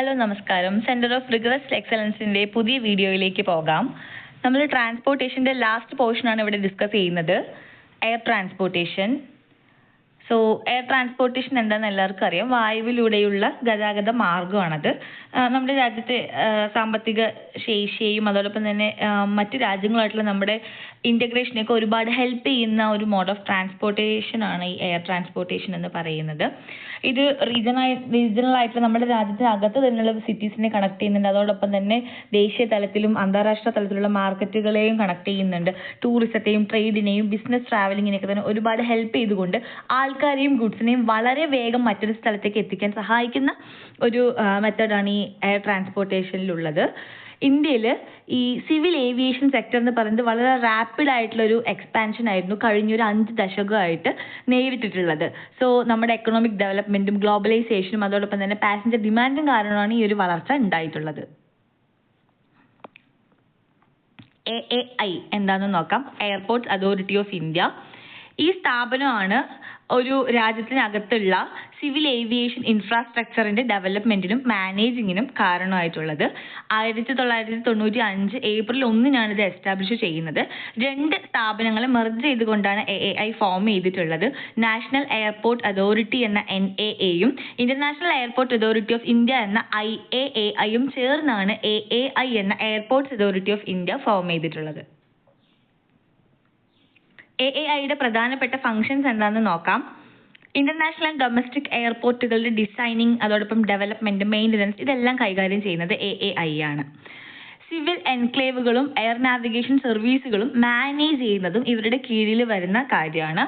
Hello നമസ്കാരം. Centre of rigorous എക്സലൻസിന്റെ പുതിയ വീഡിയോയിലേക്ക് പോകാം. നമ്മൾ ട്രാൻസ്പോർട്ടേഷന്റെ ലാസ്റ്റ് പോർഷനാണ് ഇവിടെ ഡിസ്കസ് ചെയ്യുന്നത്, air transportation. So air transportation എന്താണെന്ന് എല്ലാവർക്കും അറിയാം. വായുവിലൂടെയുള്ള ഗതാഗത മാർഗ്ഗമാണത്. നമ്മുടെ രാജ്യത്തെ സാമ്പത്തിക ശേഷിയെയും അതോടൊപ്പം തന്നെ മറ്റ് രാജ്യങ്ങളുമായിട്ടുള്ള നമ്മുടെ ഇൻ്റഗ്രേഷനെയൊക്കെ ഒരുപാട് ഹെൽപ്പ് ചെയ്യുന്ന ഒരു മോഡ് ഓഫ് ട്രാൻസ്പോർട്ടേഷൻ ആണ് ഈ എയർ ട്രാൻസ്പോർട്ടേഷൻ എന്ന് പറയുന്നത്. ഇത് റീജിയണൽ ആയിട്ടുള്ള നമ്മുടെ രാജ്യത്തിന് അകത്ത് തന്നെയുള്ള സിറ്റീസിനെ കണക്ട് ചെയ്യുന്നുണ്ട്. അതോടൊപ്പം തന്നെ ദേശീയ തലത്തിലും അന്താരാഷ്ട്ര തലത്തിലുള്ള മാർക്കറ്റുകളെയും കണക്ട് ചെയ്യുന്നുണ്ട്. ടൂറിസത്തെയും ട്രേഡിനെയും ബിസിനസ് ട്രാവലിങ്ങിനെയൊക്കെ തന്നെ ഒരുപാട് ഹെൽപ്പ് ചെയ്തുകൊണ്ട് ആൾക്കാരെയും ഗുഡ്സിനെയും വളരെ വേഗം മറ്റൊരു സ്ഥലത്തേക്ക് എത്തിക്കാൻ സഹായിക്കുന്ന ഒരു മെത്തേഡാണ് ഈ എയർ ട്രാൻസ്പോർട്ടേഷനിലുള്ളത്. ഇന്ത്യയിൽ ഈ സിവിൽ ഏവിയേഷൻ സെക്ടർ എന്ന് പറയുന്നത് വളരെ റാപ്പിഡ് ആയിട്ടുള്ള ഒരു എക്സ്പാൻഷൻ ആയിരുന്നു കഴിഞ്ഞൊരു 5 ദശകമായിട്ട് നേരിട്ടിട്ടുള്ളത്. സോ നമ്മുടെ എക്കണോമിക് ഡെവലപ്മെന്റും ഗ്ലോബലൈസേഷനും അതോടൊപ്പം തന്നെ പാസഞ്ചർ ഡിമാൻഡും കാരണമാണ് ഈ ഒരു വളർച്ച ഉണ്ടായിട്ടുള്ളത്. AAI എന്താണെന്ന് നോക്കാം. Airports authority of India. ഈ സ്ഥാപനമാണ് ഒരു രാജ്യത്തിനകത്തുള്ള സിവിൽ ഏവിയേഷൻ ഇൻഫ്രാസ്ട്രക്ചറിന്റെ ഡെവലപ്മെന്റിനും മാനേജിങ്ങിനും കാരണമായിട്ടുള്ളത്. 1995 ഏപ്രിൽ 1 ഇത് എസ്റ്റാബ്ലിഷ് ചെയ്യുന്നത്. 2 സ്ഥാപനങ്ങളെ മെർജ് ചെയ്തുകൊണ്ടാണ് AAI ഫോം ചെയ്തിട്ടുള്ളത്. നാഷണൽ എയർപോർട്ട് അതോറിറ്റി എന്ന NAA-യും international airport authority of India എന്ന IAAI-യും ചേർന്നാണ് AAI എന്ന airports authority of India form ചെയ്തിട്ടുള്ളത്. AAI-യുടെ പ്രധാനപ്പെട്ട ഫങ്ഷൻസ് എന്താണെന്ന് നോക്കാം. ഇന്റർനാഷണൽ ആൻഡ് ഡൊമസ്റ്റിക് എയർപോർട്ടുകളുടെ ഡിസൈനിങ് അതോടൊപ്പം ഡെവലപ്മെന്റ്, മെയിൻ്റനൻസ് ഇതെല്ലാം കൈകാര്യം ചെയ്യുന്നത് AAI ആണ്. സിവിൽ എൻക്ലേവുകളും എയർ നാവിഗേഷൻ സർവീസുകളും മാനേജ് ചെയ്യുന്നതും ഇവരുടെ കീഴിൽ വരുന്ന കാര്യമാണ്.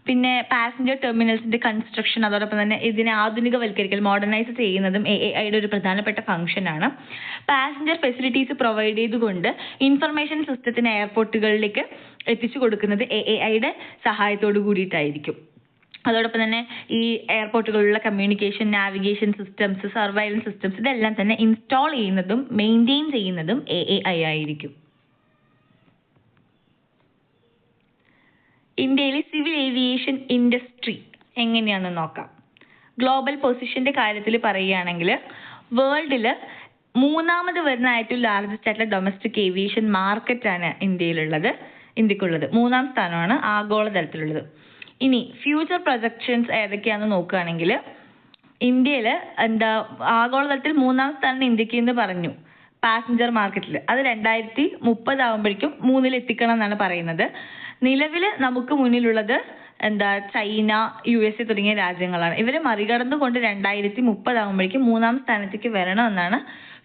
പിന്നെ പാസഞ്ചർ ടെർമിനൽസിന്റെ കൺസ്ട്രക്ഷൻ അതോടൊപ്പം തന്നെ ഇതിനെ ആധുനികവൽക്കരിക്കൽ, മോഡേണൈസ് ചെയ്യുന്നതും AAI-യുടെ ഒരു പ്രധാനപ്പെട്ട ഫംഗ്ഷനാണ്. പാസഞ്ചർ ഫെസിലിറ്റീസ് പ്രൊവൈഡ് ചെയ്തുകൊണ്ട് ഇൻഫർമേഷൻ സിസ്റ്റത്തിന് എയർപോർട്ടുകളിലേക്ക് എത്തിച്ചു കൊടുക്കുന്നത് AAI-യുടെ സഹായത്തോടു കൂടിയിട്ടായിരിക്കും. അതോടൊപ്പം തന്നെ ഈ എയർപോർട്ടുകളിലുള്ള communication, navigation systems, surveillance systems ഇതെല്ലാം തന്നെ ഇൻസ്റ്റാൾ ചെയ്യുന്നതും മെയിൻറ്റെയിൻ ചെയ്യുന്നതും AAI ആയിരിക്കും. ഇന്ത്യയിലെ സിവിൽ ഏവിയേഷൻ ഇൻഡസ്ട്രി എങ്ങനെയാണെന്ന് നോക്കാം. ഗ്ലോബൽ പൊസിഷന്റെ കാര്യത്തിൽ പറയുകയാണെങ്കിൽ വേൾഡിൽ 3ാമത് വരുന്ന ഏറ്റവും ലാർജസ്റ്റ് ആയിട്ടുള്ള ഡൊമസ്റ്റിക് ഏവിയേഷൻ മാർക്കറ്റാണ് ഇന്ത്യക്കുള്ളത്. 3ാം സ്ഥാനമാണ് ആഗോളതലത്തിലുള്ളത്. ഇനി ഫ്യൂച്ചർ പ്രൊജക്ഷൻസ് ഏതൊക്കെയാണെന്ന് നോക്കുകയാണെങ്കിൽ ഇന്ത്യയിൽ ആഗോളതലത്തിൽ 3ാം സ്ഥാനം ഇന്ത്യക്ക് എന്ന് പറഞ്ഞു പാസഞ്ചർ മാർക്കറ്റിൽ. അത് 2030 ആകുമ്പോഴേക്കും 3ൽ എത്തിക്കണം എന്നാണ് പറയുന്നത്. നിലവിൽ നമുക്ക് മുന്നിലുള്ളത് ചൈന, USA തുടങ്ങിയ രാജ്യങ്ങളാണ്. ഇവരെ മറികടന്നുകൊണ്ട് 2030 ആകുമ്പോഴേക്കും 3ാം സ്ഥാനത്തേക്ക് വരണമെന്നാണ്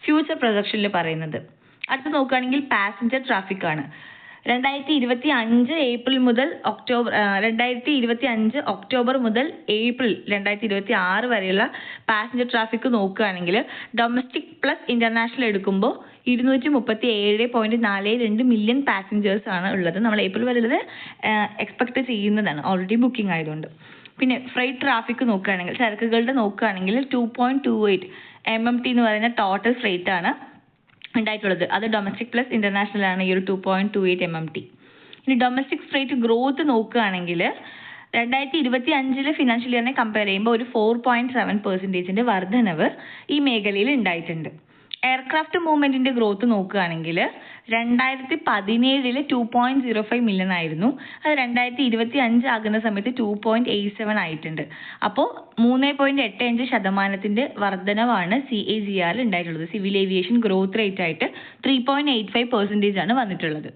ഫ്യൂച്ചർ പ്രൊജക്ഷനിൽ പറയുന്നത്. അടുത്ത് നോക്കുകയാണെങ്കിൽ പാസഞ്ചർ ട്രാഫിക് ആണ്. 2025 ഒക്ടോബർ മുതൽ ഏപ്രിൽ 2026 വരെയുള്ള പാസഞ്ചർ ട്രാഫിക് നോക്കുകയാണെങ്കിൽ ഡൊമസ്റ്റിക് പ്ലസ് ഇന്റർനാഷണൽ എടുക്കുമ്പോൾ 237.42 മില്യൺ പാസഞ്ചേഴ്സ് ആണ് ഉള്ളത്. നമ്മൾ ഏപ്രിൽ വരെയുള്ളത് എക്സ്പെക്ട് ചെയ്യുന്നതാണ്, ഓൾറെഡി ബുക്കിംഗ് ആയതുകൊണ്ട്. പിന്നെ ഫ്രൈറ്റ് ട്രാഫിക് നോക്കുകയാണെങ്കിൽ, ചരക്കുകളുടെ നോക്കുകയാണെങ്കിൽ 2.28 MMT എന്ന് പറയുന്ന ടോട്ടൽ ഫ്രൈറ്റ് ആണ് ഉണ്ടായിട്ടുള്ളത്. അത് ഡൊമസ്റ്റിക് പ്ലസ് ഇന്റർനാഷണൽ ആണ് ഈ ഒരു 2.28 MMT. ഇനി ഡൊമസ്റ്റിക് ഫ്രൈറ്റ് ഗ്രോത്ത് നോക്കുകയാണെങ്കിൽ 2025 ഫിനാൻഷ്യൽ ഇയറിനെ കമ്പയർ ചെയ്യുമ്പോൾ ഒരു 4.7% വർധനവ് ഈ മേഖലയിൽ ഉണ്ടായിട്ടുണ്ട്. എയർക്രാഫ്റ്റ് മൂവ്മെന്റിന്റെ ഗ്രോത്ത് നോക്കുകയാണെങ്കിൽ 2017 2.05 മില്യൺ ആയിരുന്നു. അത് 2025 ആകുന്ന സമയത്ത് 2.87 ആയിട്ടുണ്ട്. അപ്പോൾ 3.85% വർധനവാണ് CAGR ഉണ്ടായിട്ടുള്ളത്. സിവിൽ ഏവിയേഷൻ ഗ്രോത്ത് റേറ്റ് ആയിട്ട് 3.85% ആണ് വന്നിട്ടുള്ളത്.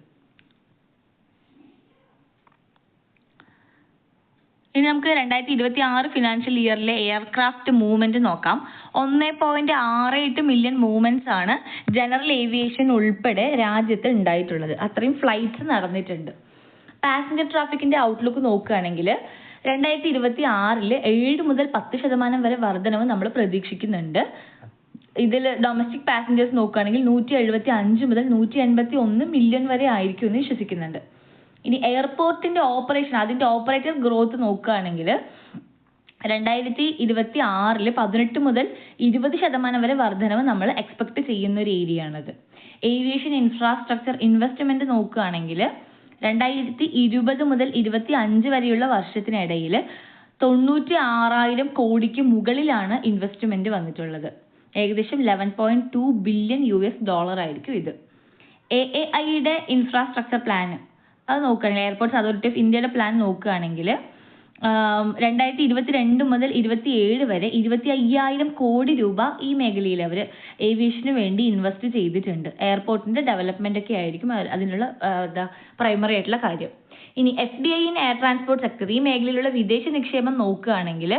ഇനി നമുക്ക് 2026 ഫിനാൻഷ്യൽ ഇയറിലെ എയർക്രാഫ്റ്റ് മൂവ്മെന്റ് നോക്കാം. 1.68 മില്യൺ മൂവ്മെന്റ്സ് ആണ് ജനറൽ ഏവിയേഷൻ ഉൾപ്പെടെ രാജ്യത്ത് ഉണ്ടായിട്ടുള്ളത്. അത്രയും ഫ്ലൈറ്റ്സ് നടന്നിട്ടുണ്ട്. പാസഞ്ചർ ട്രാഫിക്കിന്റെ ഔട്ട്ലുക്ക് നോക്കുകയാണെങ്കിൽ 2026 7 മുതൽ 10% വരെ വർധനവ് നമ്മൾ പ്രതീക്ഷിക്കുന്നുണ്ട്. ഇതിൽ ഡൊമസ്റ്റിക് പാസഞ്ചേഴ്സ് നോക്കുകയാണെങ്കിൽ 175 മുതൽ 181 മില്യൺ വരെ ആയിരിക്കും എന്ന് വിശ്വസിക്കുന്നുണ്ട്. ഇനി എയർപോർട്ടിന്റെ ഓപ്പറേഷൻ, അതിന്റെ ഓപ്പറേറ്റർ ഗ്രോത്ത് നോക്കുകയാണെങ്കിൽ 2026 18 മുതൽ 20% വരെ വർധനവ് നമ്മൾ എക്സ്പെക്ട് ചെയ്യുന്ന ഒരു ഏരിയ ആണത്. ഏവിയേഷൻ ഇൻഫ്രാസ്ട്രക്ചർ ഇൻവെസ്റ്റ്മെന്റ് നോക്കുകയാണെങ്കിൽ 2020 മുതൽ 2025 വരെയുള്ള വർഷത്തിനിടയിൽ 96,000 കോടിക്ക് മുകളിലാണ് ഇൻവെസ്റ്റ്മെന്റ് വന്നിട്ടുള്ളത്. ഏകദേശം $11.2 ബില്യൺ ആയിരിക്കും ഇത്. AAIയുടെ ഇൻഫ്രാസ്ട്രക്ചർ പ്ലാൻ അത് നോക്കുകയാണെങ്കിൽ, എയർപോർട്ട്സ് അതോറിറ്റി ഓഫ് ഇന്ത്യയുടെ പ്ലാൻ നോക്കുകയാണെങ്കിൽ 2022 മുതൽ 2027 വരെ 25,000 കോടി രൂപ ഈ മേഖലയിൽ അവർ ഏവിയേഷന് വേണ്ടി ഇൻവെസ്റ്റ് ചെയ്തിട്ടുണ്ട്. എയർപോർട്ടിന്റെ ഡെവലപ്മെന്റ് ഒക്കെ ആയിരിക്കും അതിനുള്ള പ്രൈമറി ആയിട്ടുള്ള കാര്യം. ഇനി FDI in air transport sector, ഈ മേഖലയിലുള്ള വിദേശ നിക്ഷേപം നോക്കുകയാണെങ്കിൽ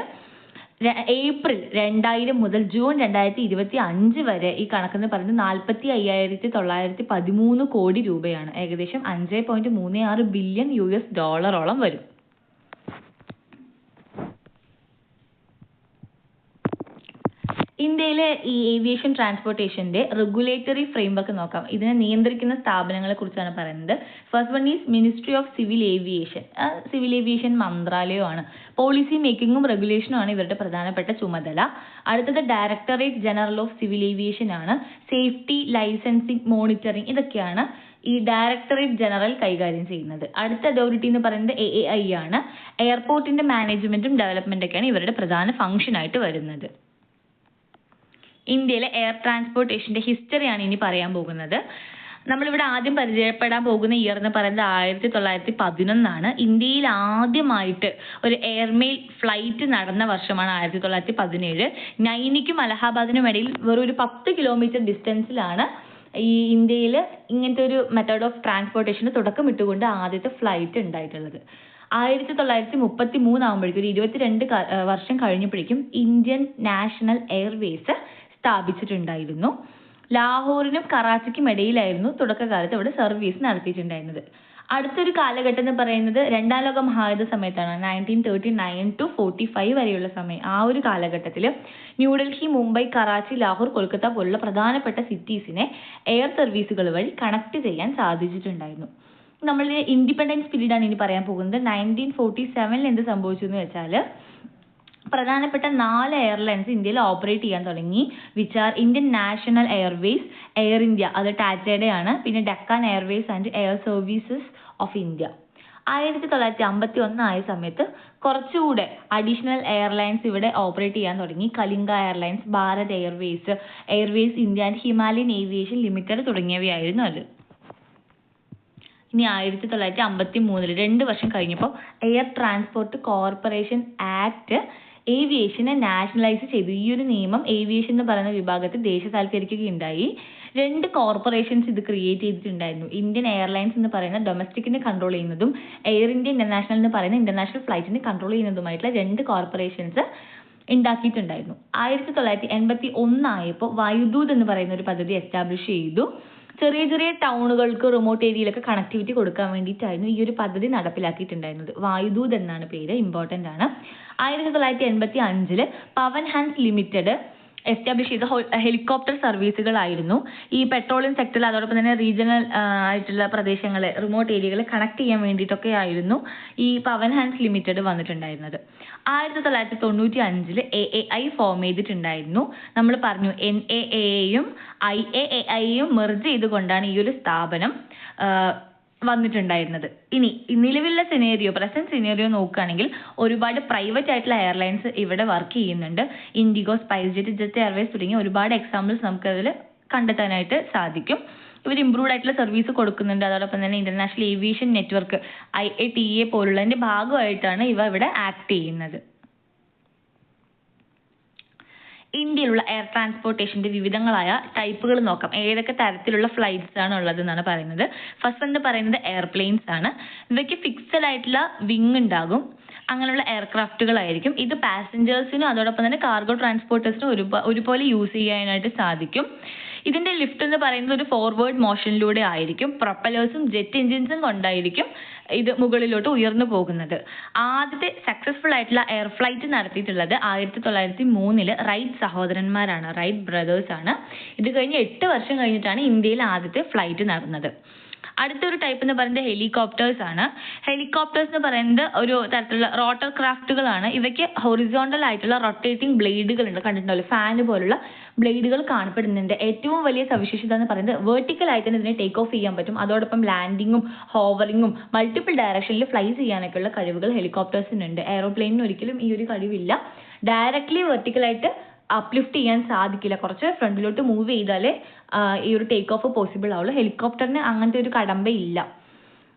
ഏപ്രിൽ 2000 മുതൽ ജൂൺ 2025 വരെ ഈ കണക്കെന്ന് പറയുന്നത് 45,913 കോടി രൂപയാണ്. ഏകദേശം $5.36 ബില്യൺ വരും. ഇന്ത്യയിലെ ഈ ഏവിയേഷൻ ട്രാൻസ്പോർട്ടേഷന്റെ റെഗുലേറ്ററി ഫ്രെയിംവർക്ക് നോക്കാം. ഇതിനെ നിയന്ത്രിക്കുന്ന സ്ഥാപനങ്ങളെ കുറിച്ചാണ് പറയുന്നത്. First one is ministry of civil aviation. Civil aviation മന്ത്രാലയമാണ്. പോളിസി മേക്കിങ്ങും റെഗുലേഷനും ആണ് ഇവരുടെ പ്രധാനപ്പെട്ട ചുമതല. അടുത്തത് directorate general of civil aviation ആണ്. സേഫ്റ്റി, ലൈസൻസിങ്, മോണിറ്ററിംഗ് ഇതൊക്കെയാണ് ഈ ഡയറക്ടറേറ്റ് ജനറൽ കൈകാര്യം ചെയ്യുന്നത്. അടുത്ത അതോറിറ്റി എന്ന് പറയുന്നത് AAI ആണ്. എയർപോർട്ടിന്റെ മാനേജ്മെന്റും ഡെവലപ്മെന്റ് ഒക്കെയാണ് ഇവരുടെ പ്രധാന ഫംഗ്ഷൻ ആയിട്ട് വരുന്നത്. ഇന്ത്യയിലെ എയർ ട്രാൻസ്പോർട്ടേഷന്റെ ഹിസ്റ്ററിയാണ് ഇനി പറയാൻ പോകുന്നത്. നമ്മളിവിടെ ആദ്യം പരിചയപ്പെടാൻ പോകുന്ന ഇയർ എന്ന് പറയുന്നത് 1911 ഇന്ത്യയിൽ ആദ്യമായിട്ട് ഒരു എയർമെയിൽ ഫ്ലൈറ്റ് നടന്ന വർഷമാണ് 1917. നൈനിക്കും അലഹാബാദിനും ഇടയിൽ വെറും ഒരു 10 കിലോമീറ്റർ ഡിസ്റ്റൻസിലാണ് ഈ ഇന്ത്യയിൽ ഇങ്ങനത്തെ ഒരു മെത്തേഡ് ഓഫ് ട്രാൻസ്പോർട്ടേഷന് തുടക്കമിട്ടുകൊണ്ട് ആദ്യത്തെ ഫ്ലൈറ്റ് ഉണ്ടായിട്ടുള്ളത്. 1933 ആകുമ്പോഴേക്കും, ഒരു 22 വർഷം കഴിഞ്ഞപ്പോഴേക്കും ഇന്ത്യൻ നാഷണൽ എയർവേസ് സ്ഥാപിച്ചിട്ടുണ്ടായിരുന്നു. ലാഹോറിനും കറാച്ചിക്കും ഇടയിലായിരുന്നു തുടക്കകാലത്ത് അവിടെ സർവീസ് നടത്തിയിട്ടുണ്ടായിരുന്നത്. അടുത്തൊരു കാലഘട്ടം എന്ന് പറയുന്നത് രണ്ടാം ലോക മഹായുദ്ധ സമയത്താണ്. 1939 to 45 വരെയുള്ള സമയം. ആ ഒരു കാലഘട്ടത്തിൽ ന്യൂഡൽഹി, മുംബൈ, കറാച്ചി, ലാഹോർ, കൊൽക്കത്ത പോലുള്ള പ്രധാനപ്പെട്ട സിറ്റീസിനെ എയർ സർവീസുകൾ വഴി കണക്ട് ചെയ്യാൻ സാധിച്ചിട്ടുണ്ടായിരുന്നു. നമ്മളുടെ ഇൻഡിപെൻഡൻസ് പീരീഡ് ആണ് ഇനി പറയാൻ പോകുന്നത്. 1947 എന്ത് സംഭവിച്ചു എന്ന് വെച്ചാൽ പ്രധാനപ്പെട്ട 4 എയർലൈൻസ് ഇന്ത്യയിൽ ഓപ്പറേറ്റ് ചെയ്യാൻ തുടങ്ങി. Which are Indian national Airways, air India, അത് ടാറ്റയുടെ ആണ്, പിന്നെ Deccan Airways and air services of India. 1951 ആയ സമയത്ത് കുറച്ചുകൂടെ അഡീഷണൽ എയർലൈൻസ് ഇവിടെ ഓപ്പറേറ്റ് ചെയ്യാൻ തുടങ്ങി. Kalinga airlines, Bharat airways, airways India and Himalayan aviation limited തുടങ്ങിയവയായിരുന്നു അത്. ഇനി 1953 2 വർഷം കഴിഞ്ഞപ്പോൾ എയർ ട്രാൻസ്പോർട്ട് കോർപ്പറേഷൻ ആക്ട് ഏവിയേഷനെ നാഷണലൈസ് ചെയ്തു. ഈ ഒരു നിയമം ഏവിയേഷൻ എന്ന് പറയുന്ന വിഭാഗത്തിൽ ദേശസാൽക്കരിക്കുകയുണ്ടായി. 2 കോർപ്പറേഷൻസ് ഇത് ക്രിയേറ്റ് ചെയ്തിട്ടുണ്ടായിരുന്നു. ഇന്ത്യൻ എയർലൈൻസ് എന്ന് പറയുന്ന ഡൊമസ്റ്റിക്കിനെ കൺട്രോൾ ചെയ്യുന്നതും എയർ ഇന്ത്യ ഇന്റർനാഷണൽ എന്ന് പറയുന്ന ഇന്റർനാഷണൽ ഫ്ലൈറ്റിനെ കൺട്രോൾ ചെയ്യുന്നതുമായിട്ടുള്ള 2 കോർപ്പറേഷൻസ് ഉണ്ടാക്കിയിട്ടുണ്ടായിരുന്നു. 1981 ആയപ്പോൾ വായുദൂത് എന്ന് പറയുന്ന ഒരു പദ്ധതി എസ്റ്റാബ്ലിഷ് ചെയ്തു. ചെറിയ ചെറിയ ടൗണുകൾക്ക്, റിമോട്ട് ഏരിയയിലൊക്കെ കണക്ടിവിറ്റി കൊടുക്കാൻ വേണ്ടിയിട്ടായിരുന്നു ഈ ഒരു പദ്ധതി നടപ്പിലാക്കിയിട്ടുണ്ടായിരുന്നത്. വായുദൂത് എന്നാണ് പേര്, ഇമ്പോർട്ടൻ്റ് ആണ്. 1985 പവൻ ഹാൻസ് ലിമിറ്റഡ് എസ്റ്റാബ്ലിഷ് ചെയ്ത ഹെലികോപ്റ്റർ സർവീസുകളായിരുന്നു. ഈ പെട്രോളിയം സെക്ടറിൽ, അതോടൊപ്പം തന്നെ റീജിയണൽ ആയിട്ടുള്ള പ്രദേശങ്ങളെ, റിമോട്ട് ഏരിയകളെ കണക്ട് ചെയ്യാൻ വേണ്ടിയിട്ടൊക്കെ ആയിരുന്നു ഈ പവൻ ഹാൻസ് ലിമിറ്റഡ് വന്നിട്ടുണ്ടായിരുന്നത്. 1995 AAI ഫോം ചെയ്തിട്ടുണ്ടായിരുന്നു. നമ്മൾ പറഞ്ഞു NAAയും IAAIയും മെർജ് ചെയ്തുകൊണ്ടാണ് ഈ ഒരു സ്ഥാപനം വന്നിട്ടുണ്ടായിരുന്നത്. ഇനി നിലവിലുള്ള പ്രസന്റ് സിനേറിയോ നോക്കുകയാണെങ്കിൽ ഒരുപാട് പ്രൈവറ്റ് ആയിട്ടുള്ള എയർലൈൻസ് ഇവിടെ വർക്ക് ചെയ്യുന്നുണ്ട്. IndiGo, spice jet, jet Airways തുടങ്ങിയ ഒരുപാട് എക്സാമ്പിൾസ് നമുക്ക് അതിൽ കണ്ടെത്താനായിട്ട് സാധിക്കും. ഇവർ ഇംപ്രൂവ്ഡ് ആയിട്ടുള്ള സർവീസ് കൊടുക്കുന്നുണ്ട്. അതോടൊപ്പം തന്നെ ഇന്റർനാഷണൽ ഏവിയേഷൻ നെറ്റ്വർക്ക് IATA പോലുള്ളതിന്റെ ഭാഗമായിട്ടാണ് ഇവ ഇവിടെ ആക്ട് ചെയ്യുന്നത്. ഇന്ത്യയിലുള്ള എയർ ട്രാൻസ്പോർട്ടേഷന്റെ വിവിധങ്ങളായ ടൈപ്പുകൾ നോക്കാം. ഏതൊക്കെ തരത്തിലുള്ള ഫ്ലൈറ്റ്സ് ആണ് ഉള്ളത് എന്നാണ് പറയുന്നത്. ഫസ്റ്റ് എന്ന് പറയുന്നത് എയർപ്ലെയിൻസ് ആണ്. ഇവയ്ക്ക് ഫിക്സഡ് ആയിട്ടുള്ള വിങ് ഉണ്ടാകും. അങ്ങനെയുള്ള എയർക്രാഫ്റ്റുകളായിരിക്കും. ഇത് പാസഞ്ചേഴ്സിനും അതോടൊപ്പം തന്നെ കാർഗോ ട്രാൻസ്പോർട്ടേഴ്സിനും ഒരുപോലെ യൂസ് ചെയ്യാനായിട്ട് സാധിക്കും. ഇതിന്റെ ലിഫ്റ്റ് എന്ന് പറയുന്നത് ഒരു ഫോർവേഡ് മോഷനിലൂടെ ആയിരിക്കും. പ്രൊപ്പലേഴ്സും ജെറ്റ് എഞ്ചിൻസും കൊണ്ടായിരിക്കും ഇത് മുകളിലോട്ട് ഉയർന്നു പോകുന്നത്. ആദ്യത്തെ സക്സസ്ഫുൾ ആയിട്ടുള്ള എയർ ഫ്ലൈറ്റ് നടത്തിയിട്ടുള്ളത് 1903 റൈറ്റ് സഹോദരന്മാരാണ്, റൈറ്റ് ബ്രദേഴ്സ് ആണ്. ഇത് കഴിഞ്ഞ് 8 വർഷം കഴിഞ്ഞിട്ടാണ് ഇന്ത്യയിൽ ആദ്യത്തെ ഫ്ലൈറ്റ് നടന്നത്. അടുത്തൊരു ടൈപ്പ് എന്ന് പറയുന്നത് ഹെലികോപ്റ്റേഴ്സ് ആണ്. ഹെലികോപ്റ്റേഴ്സ് എന്ന് പറയുന്നത് ഒരു തരത്തിലുള്ള റോട്ടർ ക്രാഫ്റ്റുകളാണ്. ഇവയ്ക്ക് ഹൊറിസോണ്ടൽ ആയിട്ടുള്ള റൊട്ടേറ്റിംഗ് ബ്ലേഡുകൾ ഉണ്ട്, കണ്ടിട്ടുണ്ടല്ലോ, ഫാൻ പോലുള്ള ബ്ലേഡുകൾ കാണപ്പെടുന്നുണ്ട്. ഏറ്റവും വലിയ സവിശേഷത എന്ന് പറയുന്നത് വെർട്ടിക്കൽ ആയിട്ട് തന്നെ ഇതിനെ ടേക്ക് ഓഫ് ചെയ്യാൻ പറ്റും. അതോടൊപ്പം ലാൻഡിങ്ങും ഹോവറിങ്ങും മൾട്ടിപ്പിൾ ഡയറക്ഷനിൽ ഫ്ലൈ ചെയ്യാനൊക്കെ ഉള്ള കഴിവുകൾ ഹെലികോപ്റ്റേഴ്സിനുണ്ട്. എയറോപ്ലെയിനിന് ഒരിക്കലും ഈ ഒരു കഴിവില്ല. ഡയറക്ട്ലി വെർട്ടിക്കലായിട്ട് അപ്ലിഫ്റ്റ് ചെയ്യാൻ സാധിക്കില്ല. കുറച്ച് ഫ്രണ്ടിലോട്ട് മൂവ് ചെയ്താലേ ഈ ഒരു ടേക്ക് ഓഫ് പോസിബിൾ ആവുള്ളൂ. ഹെലികോപ്റ്ററിന് അങ്ങനത്തെ ഒരു കടമ്പയില്ല.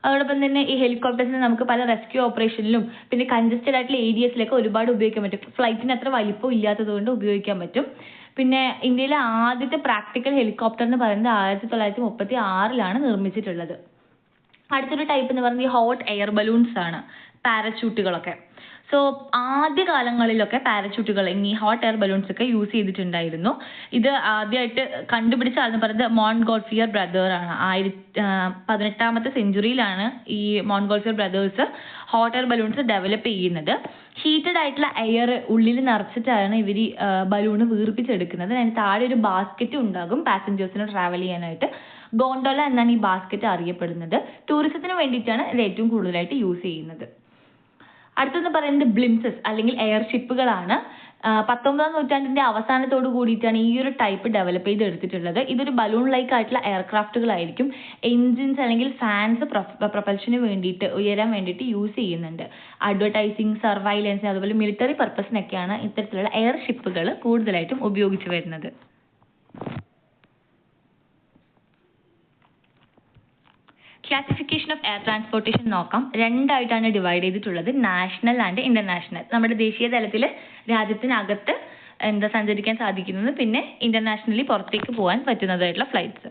അതോടൊപ്പം തന്നെ ഈ ഹെലികോപ്റ്റേഴ്സിനെ നമുക്ക് പല റെസ്ക്യൂ ഓപ്പറേഷനിലും പിന്നെ കൺജസ്റ്റഡ് ആയിട്ടുള്ള ഏരിയസിലൊക്കെ ഒരുപാട് ഉപയോഗിക്കാൻ പറ്റും. ഫ്ലൈറ്റിന് അത്ര വലിപ്പം ഇല്ലാത്തത് കൊണ്ട് ഉപയോഗിക്കാൻ പറ്റും. പിന്നെ ഇന്ത്യയിലെ ആദ്യത്തെ പ്രാക്ടിക്കൽ ഹെലികോപ്റ്റർ എന്ന് പറയുന്നത് 1936 നിർമ്മിച്ചിട്ടുള്ളത്. അടുത്തൊരു ടൈപ്പ് എന്ന് പറയുന്നത് ഈ ഹോട്ട് എയർ ബലൂൺസ് ആണ്, പാരച്യൂട്ടുകളൊക്കെ. സോ ആദ്യ കാലങ്ങളിലൊക്കെ പാരച്യൂട്ടുകൾ ഈ ഹോട്ട് എയർ ബലൂൺസ് ഒക്കെ യൂസ് ചെയ്തിട്ടുണ്ടായിരുന്നു. ഇത് ആദ്യമായിട്ട് കണ്ടുപിടിച്ച ആളെന്ന് പറയുന്നത് മോൺഗോൾഫിയർ ബ്രദർ ആണ്. 18ാമത്തെ സെഞ്ചുറിയിലാണ് ഈ Montgolfier brothers hot air balloons develop ചെയ്യുന്നത്. ഹീറ്റഡ് ആയിട്ടുള്ള എയർ ഉള്ളിൽ നിറച്ചിട്ടാണ് ഇവർ ബലൂണ് വീർപ്പിച്ചെടുക്കുന്നത്. അതിന് താഴെ ഒരു ബാസ്ക്കറ്റ് ഉണ്ടാകും പാസഞ്ചേഴ്സിന് ട്രാവൽ ചെയ്യാനായിട്ട്. ഗോണ്ടോല എന്നാണ് ഈ ബാസ്ക്കറ്റ് അറിയപ്പെടുന്നത്. ടൂറിസത്തിന് വേണ്ടിയിട്ടാണ് ഇത് ഏറ്റവും കൂടുതലായിട്ട് യൂസ് ചെയ്യുന്നത്. അടുത്തെന്ന് പറയുന്നത് ബ്ലിംസസ് അല്ലെങ്കിൽ എയർഷിപ്പുകളാണ്. 19ാം നൂറ്റാണ്ടിന്റെ അവസാനത്തോട് കൂടിയിട്ടാണ് ഈ ഒരു ടൈപ്പ് ഡെവലപ്പ് ചെയ്തെടുത്തിട്ടുള്ളത്. ഇതൊരു ബലൂൺ ലൈക്ക് ആയിട്ടുള്ള എയർക്രാഫ്റ്റുകളായിരിക്കും. എൻജിൻസ് അല്ലെങ്കിൽ ഫാൻസ് പ്രൊപ്പൽഷന് വേണ്ടിയിട്ട് ഉയരാൻ വേണ്ടിയിട്ട് യൂസ് ചെയ്യുന്നുണ്ട്. അഡ്വർടൈസിങ്, സർവൈലൻസ് അതുപോലെ മിലിറ്ററി പർപ്പസിനൊക്കെയാണ് ഇത്തരത്തിലുള്ള എയർഷിപ്പുകൾ കൂടുതലായിട്ടും ഉപയോഗിച്ചു വരുന്നത്. ക്ലാസിഫിക്കേഷൻ ഓഫ് എയർ ട്രാൻസ്പോർട്ടേഷൻ നോക്കാം. രണ്ടായിട്ടാണ് ഡിവൈഡ് ചെയ്തിട്ടുള്ളത്, നാഷണൽ ആൻഡ് ഇന്റർനാഷണൽ. നമ്മുടെ ദേശീയ തലത്തിൽ രാജ്യത്തിനകത്ത് സഞ്ചരിക്കാൻ സാധിക്കുന്നത്, പിന്നെ ഇന്റർനാഷണലി പുറത്തേക്ക് പോകാൻ പറ്റുന്നതായിട്ടുള്ള ഫ്ലൈറ്റ്സ്.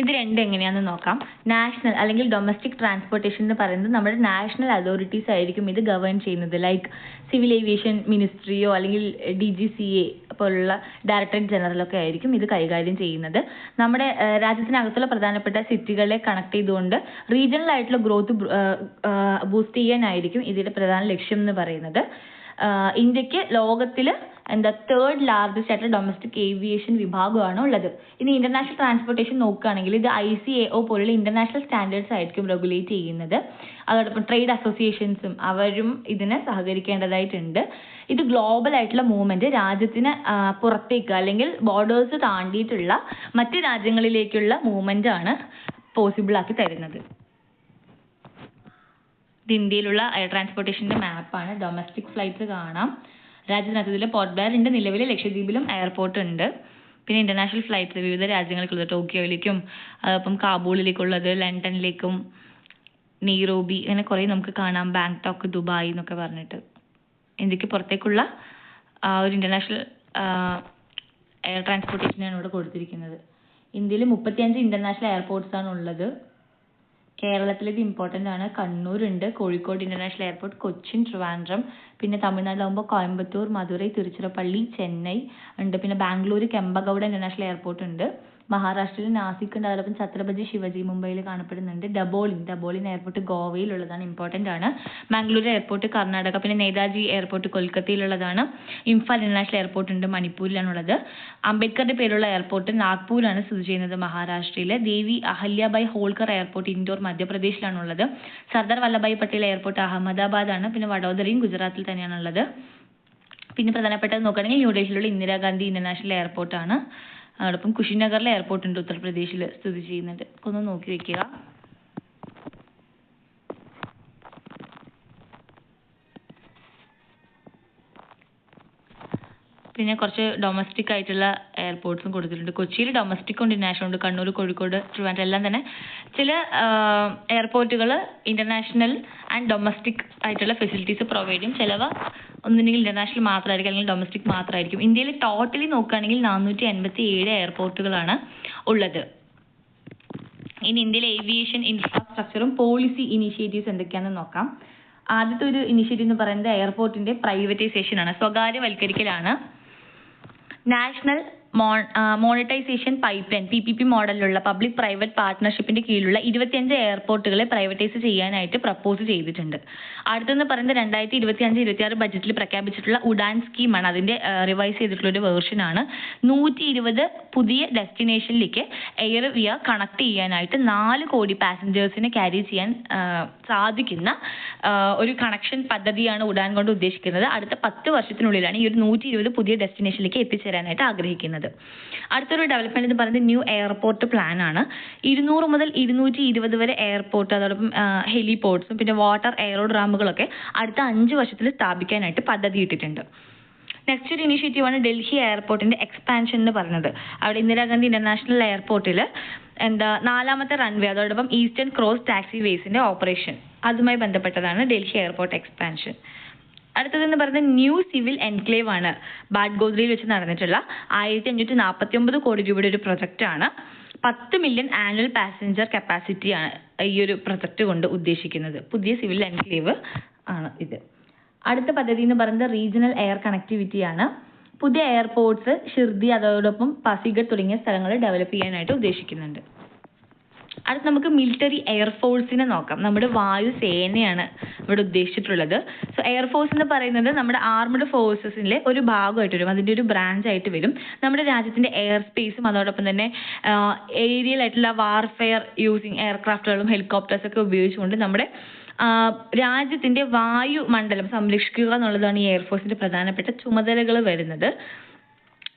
ഇത് രണ്ടും എങ്ങനെയാണെന്ന് നോക്കാം. നാഷണൽ അല്ലെങ്കിൽ ഡൊമസ്റ്റിക് ട്രാൻസ്പോർട്ടേഷൻ എന്ന് പറയുന്നത് നമ്മുടെ നാഷണൽ അതോറിറ്റീസ് ആയിരിക്കും ഇത് ഗവേൺ ചെയ്യുന്നത്. ലൈക്ക് സിവിൽ ഏവിയേഷൻ മിനിസ്ട്രിയോ അല്ലെങ്കിൽ DGCA പോലുള്ള ഡയറക്ടറേറ്റ് ജനറലൊക്കെ ആയിരിക്കും ഇത് കൈകാര്യം ചെയ്യുന്നത്. നമ്മുടെ രാജ്യത്തിനകത്തുള്ള പ്രധാനപ്പെട്ട സിറ്റികളെ കണക്ട് ചെയ്തുകൊണ്ട് റീജിയണൽ ആയിട്ടുള്ള ഗ്രോത്ത് ബൂസ്റ്റ് ചെയ്യാനായിരിക്കും ഇതിന്റെ പ്രധാന ലക്ഷ്യം എന്ന് പറയുന്നത്. ഇന്ത്യക്ക് ലോകത്തിൽ 3rd ലാർജസ്റ്റ് ആയിട്ടുള്ള ഡൊമസ്റ്റിക് ഏവിയേഷൻ വിഭാഗമാണ് ഉള്ളത്. ഇനി ഇന്റർനാഷണൽ ട്രാൻസ്പോർട്ടേഷൻ നോക്കുകയാണെങ്കിൽ ഇത് ICAO പോലുള്ള ഇന്റർനാഷണൽ സ്റ്റാൻഡേർഡ്സ് ആയിരിക്കും റെഗുലേറ്റ് ചെയ്യുന്നത്. അതോടൊപ്പം ട്രേഡ് അസോസിയേഷൻസും അവരും ഇതിന് സഹകരിക്കേണ്ടതായിട്ടുണ്ട്. ഇത് ഗ്ലോബൽ ആയിട്ടുള്ള മൂവ്മെന്റ് രാജ്യത്തിന് പുറത്തേക്ക് അല്ലെങ്കിൽ ബോർഡേഴ്സ് താണ്ടിയിട്ടുള്ള മറ്റ് രാജ്യങ്ങളിലേക്കുള്ള മൂവ്മെന്റ് ആണ് പോസിബിൾ ആക്കി തരുന്നത്. ഇത് ഇന്ത്യയിലുള്ള എയർ ട്രാൻസ്പോർട്ടേഷന്റെ മാപ്പാണ്. ഡൊമസ്റ്റിക് ഫ്ലൈറ്റ്സ് കാണാം. രാജ്യത്തിനകത്തിൽ പോർട്ട് ബ്ലെയർ ഉണ്ട്. നിലവിൽ ലക്ഷദ്വീപിലും എയർപോർട്ട് ഉണ്ട്. പിന്നെ ഇന്റർനാഷണൽ ഫ്ലൈറ്റ്സ് വിവിധ രാജ്യങ്ങൾക്കുള്ളത്, ടോക്കിയോയിലേക്കും അതോടൊപ്പം കാബൂളിലേക്കുള്ളത്, ലണ്ടനിലേക്കും നെയ്റോബി, അങ്ങനെ കുറേ നമുക്ക് കാണാം. ബാങ്ടോക്ക്, ദുബായ് എന്നൊക്കെ പറഞ്ഞിട്ട് ഇന്ത്യക്ക് പുറത്തേക്കുള്ള ഒരു ഇന്റർനാഷണൽ എയർ ട്രാൻസ്പോർട്ടേഷനാണ് ഇവിടെ കൊടുത്തിരിക്കുന്നത്. ഇന്ത്യയിൽ 35 ഇന്റർനാഷണൽ എയർപോർട്ട്സ് ആണ് ഉള്ളത്. കേരളത്തിൽ ഇത് ഇമ്പോർട്ടൻ്റ് ആണ്. കണ്ണൂരുണ്ട്, കോഴിക്കോട് ഇന്റർനാഷണൽ എയർപോർട്ട്, കൊച്ചിൻ, ട്രിവാൻഡ്രം, പിന്നെ തമിഴ്നാട്ടിലാകുമ്പോൾ കോയമ്പത്തൂർ, മധുരൈ, തിരുച്ചിറപ്പള്ളി, ചെന്നൈ ഉണ്ട്. പിന്നെ ബാംഗ്ലൂർ കെമ്പഗൌഡ ഇന്റർനാഷണൽ എയർപോർട്ട് ഉണ്ട്. മഹാരാഷ്ട്രയിൽ നാസിക് ഉണ്ട്. അതോടൊപ്പം ഛത്രപതി ശിവജി മുംബൈയിൽ കാണപ്പെടുന്നുണ്ട്. ഡബോളിൻ എയർപോർട്ട് ഗോവയിലുള്ളതാണ്, ഇമ്പോർട്ടൻ്റ് ആണ്. ബാംഗ്ലൂർ എയർപോർട്ട് കർണാടക. പിന്നെ നേതാജി എയർപോർട്ട് കൊൽക്കത്തയിലുള്ളതാണ്. ഇംഫാൽ ഇന്റർനാഷണൽ എയർപോർട്ട് ഉണ്ട്, മണിപ്പൂരിലാണുള്ളത്. അംബേദ്കറുടെ പേരുള്ള എയർപോർട്ട് നാഗ്പൂരിലാണ് സ്ഥിതി ചെയ്യുന്നത്, മഹാരാഷ്ട്രയിൽ. ദേവി അഹല്യാബായ് ഹോൾക്കർ എയർപോർട്ട് ഇൻഡോർ മധ്യപ്രദേശിലാണുള്ളത്. സർദാർ വല്ലഭായ് പട്ടേൽ എയർപോർട്ട് അഹമ്മദാബാദ് ആണ്. പിന്നെ വഡോദരയും ഗുജറാത്തിൽ തന്നെയാണുള്ളത്. പിന്നെ പ്രധാനപ്പെട്ടത് നോക്കുകയാണെങ്കിൽ ന്യൂഡൽഹിയിലുള്ള ഇന്ദിരാഗാന്ധി ഇന്റർനാഷണൽ എയർപോർട്ട് ആണ്. അതോടൊപ്പം കുശിനഗറിലെ എയർപോർട്ട് ഉണ്ട്, ഉത്തർപ്രദേശിൽ സ്ഥിതി ചെയ്യുന്നുണ്ട്. ഒന്ന് നോക്കി വെക്കുക. പിന്നെ കുറച്ച് ഡൊമസ്റ്റിക് ആയിട്ടുള്ള എയർപോർട്ട്സും കൊടുത്തിട്ടുണ്ട്. കൊച്ചിയിൽ ഡൊമസ്റ്റിക് ഉണ്ട്, ഇന്റർനാഷണൽ ഉണ്ട്. കണ്ണൂർ, കോഴിക്കോട്, ട്രിവാൻഡ്രം എല്ലാം തന്നെ. ചില എയർപോർട്ടുകൾ ഇന്റർനാഷണൽ ആൻഡ് ഡൊമസ്റ്റിക് ആയിട്ടുള്ള ഫെസിലിറ്റീസ് പ്രൊവൈഡ് ചെയ്യും. ചിലവ ഒന്നുകിൽ ഇന്റർനാഷണൽ മാത്രമായിരിക്കും അല്ലെങ്കിൽ ഡൊമസ്റ്റിക് മാത്രമായിരിക്കും. ഇന്ത്യയിൽ ടോട്ടലി നോക്കുകയാണെങ്കിൽ 487 എയർപോർട്ടുകളാണ് ഉള്ളത്. ഇനി ഇന്ത്യയിലെ ഏവിയേഷൻ ഇൻഫ്രാസ്ട്രക്ചറും പോളിസി ഇനീഷ്യേറ്റീവ്സ് എന്തൊക്കെയാണെന്ന് നോക്കാം. ആദ്യത്തെ ഒരു ഇനീഷ്യേറ്റീവ് എന്ന് പറയുന്നത് എയർപോർട്ടിന്റെ പ്രൈവറ്റൈസേഷൻ ആണ്, സ്വകാര്യവൽക്കരിക്കലാണ്. നാഷണൽ മോണിറ്റൈസേഷൻ പൈപ്പ്ലൈൻ PPP മോഡലിലുള്ള പബ്ലിക് പ്രൈവറ്റ് പാർട്ട്ണർഷിപ്പിന്റെ കീഴിലുള്ള 25 എയർപോർട്ടുകളെ പ്രൈവറ്റൈസ് ചെയ്യാനായിട്ട് പ്രപ്പോസ് ചെയ്തിട്ടുണ്ട്. അടുത്തെന്ന് പറയുന്നത് 2025-26 ബജറ്റിൽ പ്രഖ്യാപിച്ചിട്ടുള്ള ഉഡാൻ സ്കീമാണ്. അതിന്റെ റിവൈസ് ചെയ്തിട്ടുള്ള ഒരു വേർഷൻ ആണ്. 120 പുതിയ ഡെസ്റ്റിനേഷനിലേക്ക് എയർ വിയ കണക്ട് ചെയ്യാനായിട്ട് 4 കോടി പാസഞ്ചേഴ്സിനെ ക്യാരി ചെയ്യാൻ സാധിക്കുന്ന ഒരു കണക്ഷൻ പദ്ധതിയാണ് ഉഡാൻ കൊണ്ട് ഉദ്ദേശിക്കുന്നത്. അടുത്ത 10 വർഷത്തിനുള്ളിലാണ് ഈ ഒരു 120 പുതിയ ഡെസ്റ്റിനേഷനിലേക്ക് എത്തിച്ചേരാനായിട്ട് ആഗ്രഹിക്കുന്നത്. ഉദ്ദേശിക്കുന്നത്. അടുത്തൊരു ഡെവലപ്മെന്റ് എന്ന് പറയുന്നത് ന്യൂ എയർപോർട്ട് പ്ലാൻ ആണ്. 200 മുതൽ 220 വരെ എയർപോർട്ട്, അതോടൊപ്പം ഹെലിപോർട്ട്സും പിന്നെ വാട്ടർ എയറോഡ്രാമുകളൊക്കെ അടുത്ത 5 വർഷത്തിൽ സ്ഥാപിക്കാനായിട്ട് പദ്ധതി ഇട്ടിട്ടുണ്ട്. നെക്സ്റ്റ് ഒരു ഇനീഷ്യേറ്റീവാണ് ഡൽഹി എയർപോർട്ടിന്റെ എക്സ്പാൻഷൻ എന്ന് പറയുന്നത്. അവിടെ ഇന്ദിരാഗാന്ധി ഇന്റർനാഷണൽ എയർപോർട്ടിൽ 4ാമത്തെ റൺവേ, അതോടൊപ്പം ഈസ്റ്റേൺ ക്രോസ് ടാക്സി വേസിന്റെ ഓപ്പറേഷൻ, അതുമായി ബന്ധപ്പെട്ടതാണ് ഡൽഹി എയർപോർട്ട് എക്സ്പാൻഷൻ. അടുത്തതെന്ന് പറയുന്നത് ന്യൂ സിവിൽ എൻക്ലേവ് ആണ്. ബാഡ്ഗോദ്രയിൽ വെച്ച് നടന്നിട്ടുള്ള 1549 കോടി രൂപയുടെ ഒരു പ്രൊജക്റ്റാണ്. 10 മില്യൺ ആനുവൽ പാസഞ്ചർ കപ്പാസിറ്റിയാണ് ഈ ഒരു പ്രൊജക്റ്റ് കൊണ്ട് ഉദ്ദേശിക്കുന്നത്. പുതിയ സിവിൽ എൻക്ലേവ് ആണ് ഇത്. അടുത്ത പദ്ധതി എന്ന് പറയുന്നത് റീജിയണൽ എയർ കണക്ടിവിറ്റി ആണ്. പുതിയ എയർപോർട്ട്സ് ഷിർദി, അതോടൊപ്പം പാസിഗഡ് തുടങ്ങിയ സ്ഥലങ്ങൾ ഡെവലപ്പ് ചെയ്യാനായിട്ട് ഉദ്ദേശിക്കുന്നുണ്ട്. അടുത്ത് നമുക്ക് മിലിറ്ററി എയർഫോഴ്സിനെ നോക്കാം. നമ്മുടെ വായുസേനയാണ് ഇവിടെ ഉദ്ദേശിച്ചിട്ടുള്ളത്. സോ എയർഫോഴ്സ് എന്ന് പറയുന്നത് നമ്മുടെ ആർമഡ് ഫോഴ്സസിലെ ഒരു ഭാഗമായിട്ട് വരും, അതിൻ്റെ ഒരു ബ്രാഞ്ച് ആയിട്ട് വരും. നമ്മുടെ രാജ്യത്തിന്റെ എയർ സ്പേസും അതോടൊപ്പം തന്നെ ഏരിയൽ ആയിട്ടുള്ള വാർഫെയർ യൂസിങ് എയർക്രാഫ്റ്റുകളും ഹെലികോപ്റ്റേഴ്സൊക്കെ ഉപയോഗിച്ചുകൊണ്ട് നമ്മുടെ രാജ്യത്തിന്റെ വായുമണ്ഡലം സംരക്ഷിക്കുക എന്നുള്ളതാണ് ഈ എയർഫോഴ്സിന്റെ പ്രധാനപ്പെട്ട ചുമതലകൾ വരുന്നത്.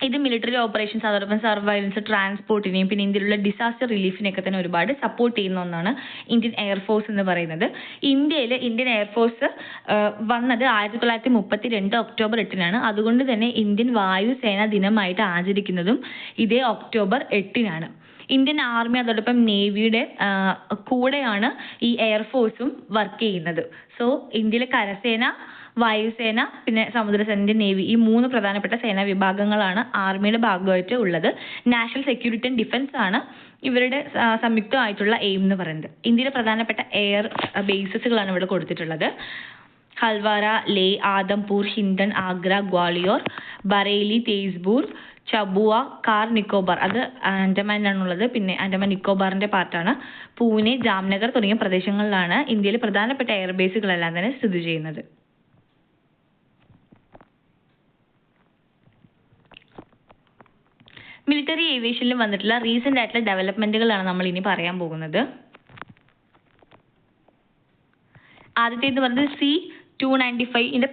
ഇത് മിലിറ്ററി ഓപ്പറേഷൻസ്, അതോടൊപ്പം സർവൈലൻസ്, ട്രാൻസ്പോർട്ടിനെയും പിന്നെ ഇന്ത്യയിലുള്ള ഡിസാസ്റ്റർ റിലീഫിനെയൊക്കെ തന്നെ ഒരുപാട് സപ്പോർട്ട് ചെയ്യുന്ന ഒന്നാണ് ഇന്ത്യൻ എയർഫോഴ്സ് എന്ന് പറയുന്നത്. ഇന്ത്യയിൽ ഇന്ത്യൻ എയർഫോഴ്സ് വന്നത് 1932 ഒക്ടോബർ 8-നാണ്. അതുകൊണ്ട് തന്നെ ഇന്ത്യൻ വായുസേന ദിനമായിട്ട് ആചരിക്കുന്നതും ഇതേ ഒക്ടോബർ 8-നാണ്. ഇന്ത്യൻ ആർമി അതോടൊപ്പം നേവിയുടെ കൂടെയാണ് ഈ എയർഫോഴ്സും വർക്ക് ചെയ്യുന്നത്. സോ ഇന്ത്യയിലെ കരസേന, വായുസേന പിന്നെ സമുദ്രസേന, ഇന്ത്യൻ നേവി, ഈ 3 പ്രധാനപ്പെട്ട സേനാ വിഭാഗങ്ങളാണ് ആർമിയുടെ ഭാഗമായിട്ട് ഉള്ളത്. നാഷണൽ സെക്യൂരിറ്റി ആൻഡ് ഡിഫൻസ് ആണ് ഇവരുടെ സംയുക്തമായിട്ടുള്ള എയിം എന്ന് പറയുന്നത്. ഇന്ത്യയിലെ പ്രധാനപ്പെട്ട എയർ ബേസസുകളാണ് ഇവിടെ കൊടുത്തിട്ടുള്ളത്. ഹൽവാര, ലേ, ആദംപൂർ, ഹിൻഡൻ, ആഗ്ര, ഗ്വാളിയോർ, ബറേലി, തേസ്പൂർ, ചബുവ, കാർ നിക്കോബാർ, അത് ആൻഡമാനിലാണുള്ളത്. പിന്നെ ആൻഡമാൻ നിക്കോബാറിന്റെ പാർട്ടാണ്. പൂനെ, ജാംനഗർ തുടങ്ങിയ പ്രദേശങ്ങളിലാണ് ഇന്ത്യയിലെ പ്രധാനപ്പെട്ട എയർബേസുകളെല്ലാം തന്നെ സ്ഥിതി ചെയ്യുന്നത്. മിലിറ്ററി ഏവിയേഷനിൽ വന്നിട്ടുള്ള റീസെന്റ് ആയിട്ടുള്ള ഡെവലപ്മെന്റുകളാണ് നമ്മൾ ഇനി പറയാൻ പോകുന്നത്. ആദ്യത്തേത് പറഞ്ഞത് C-295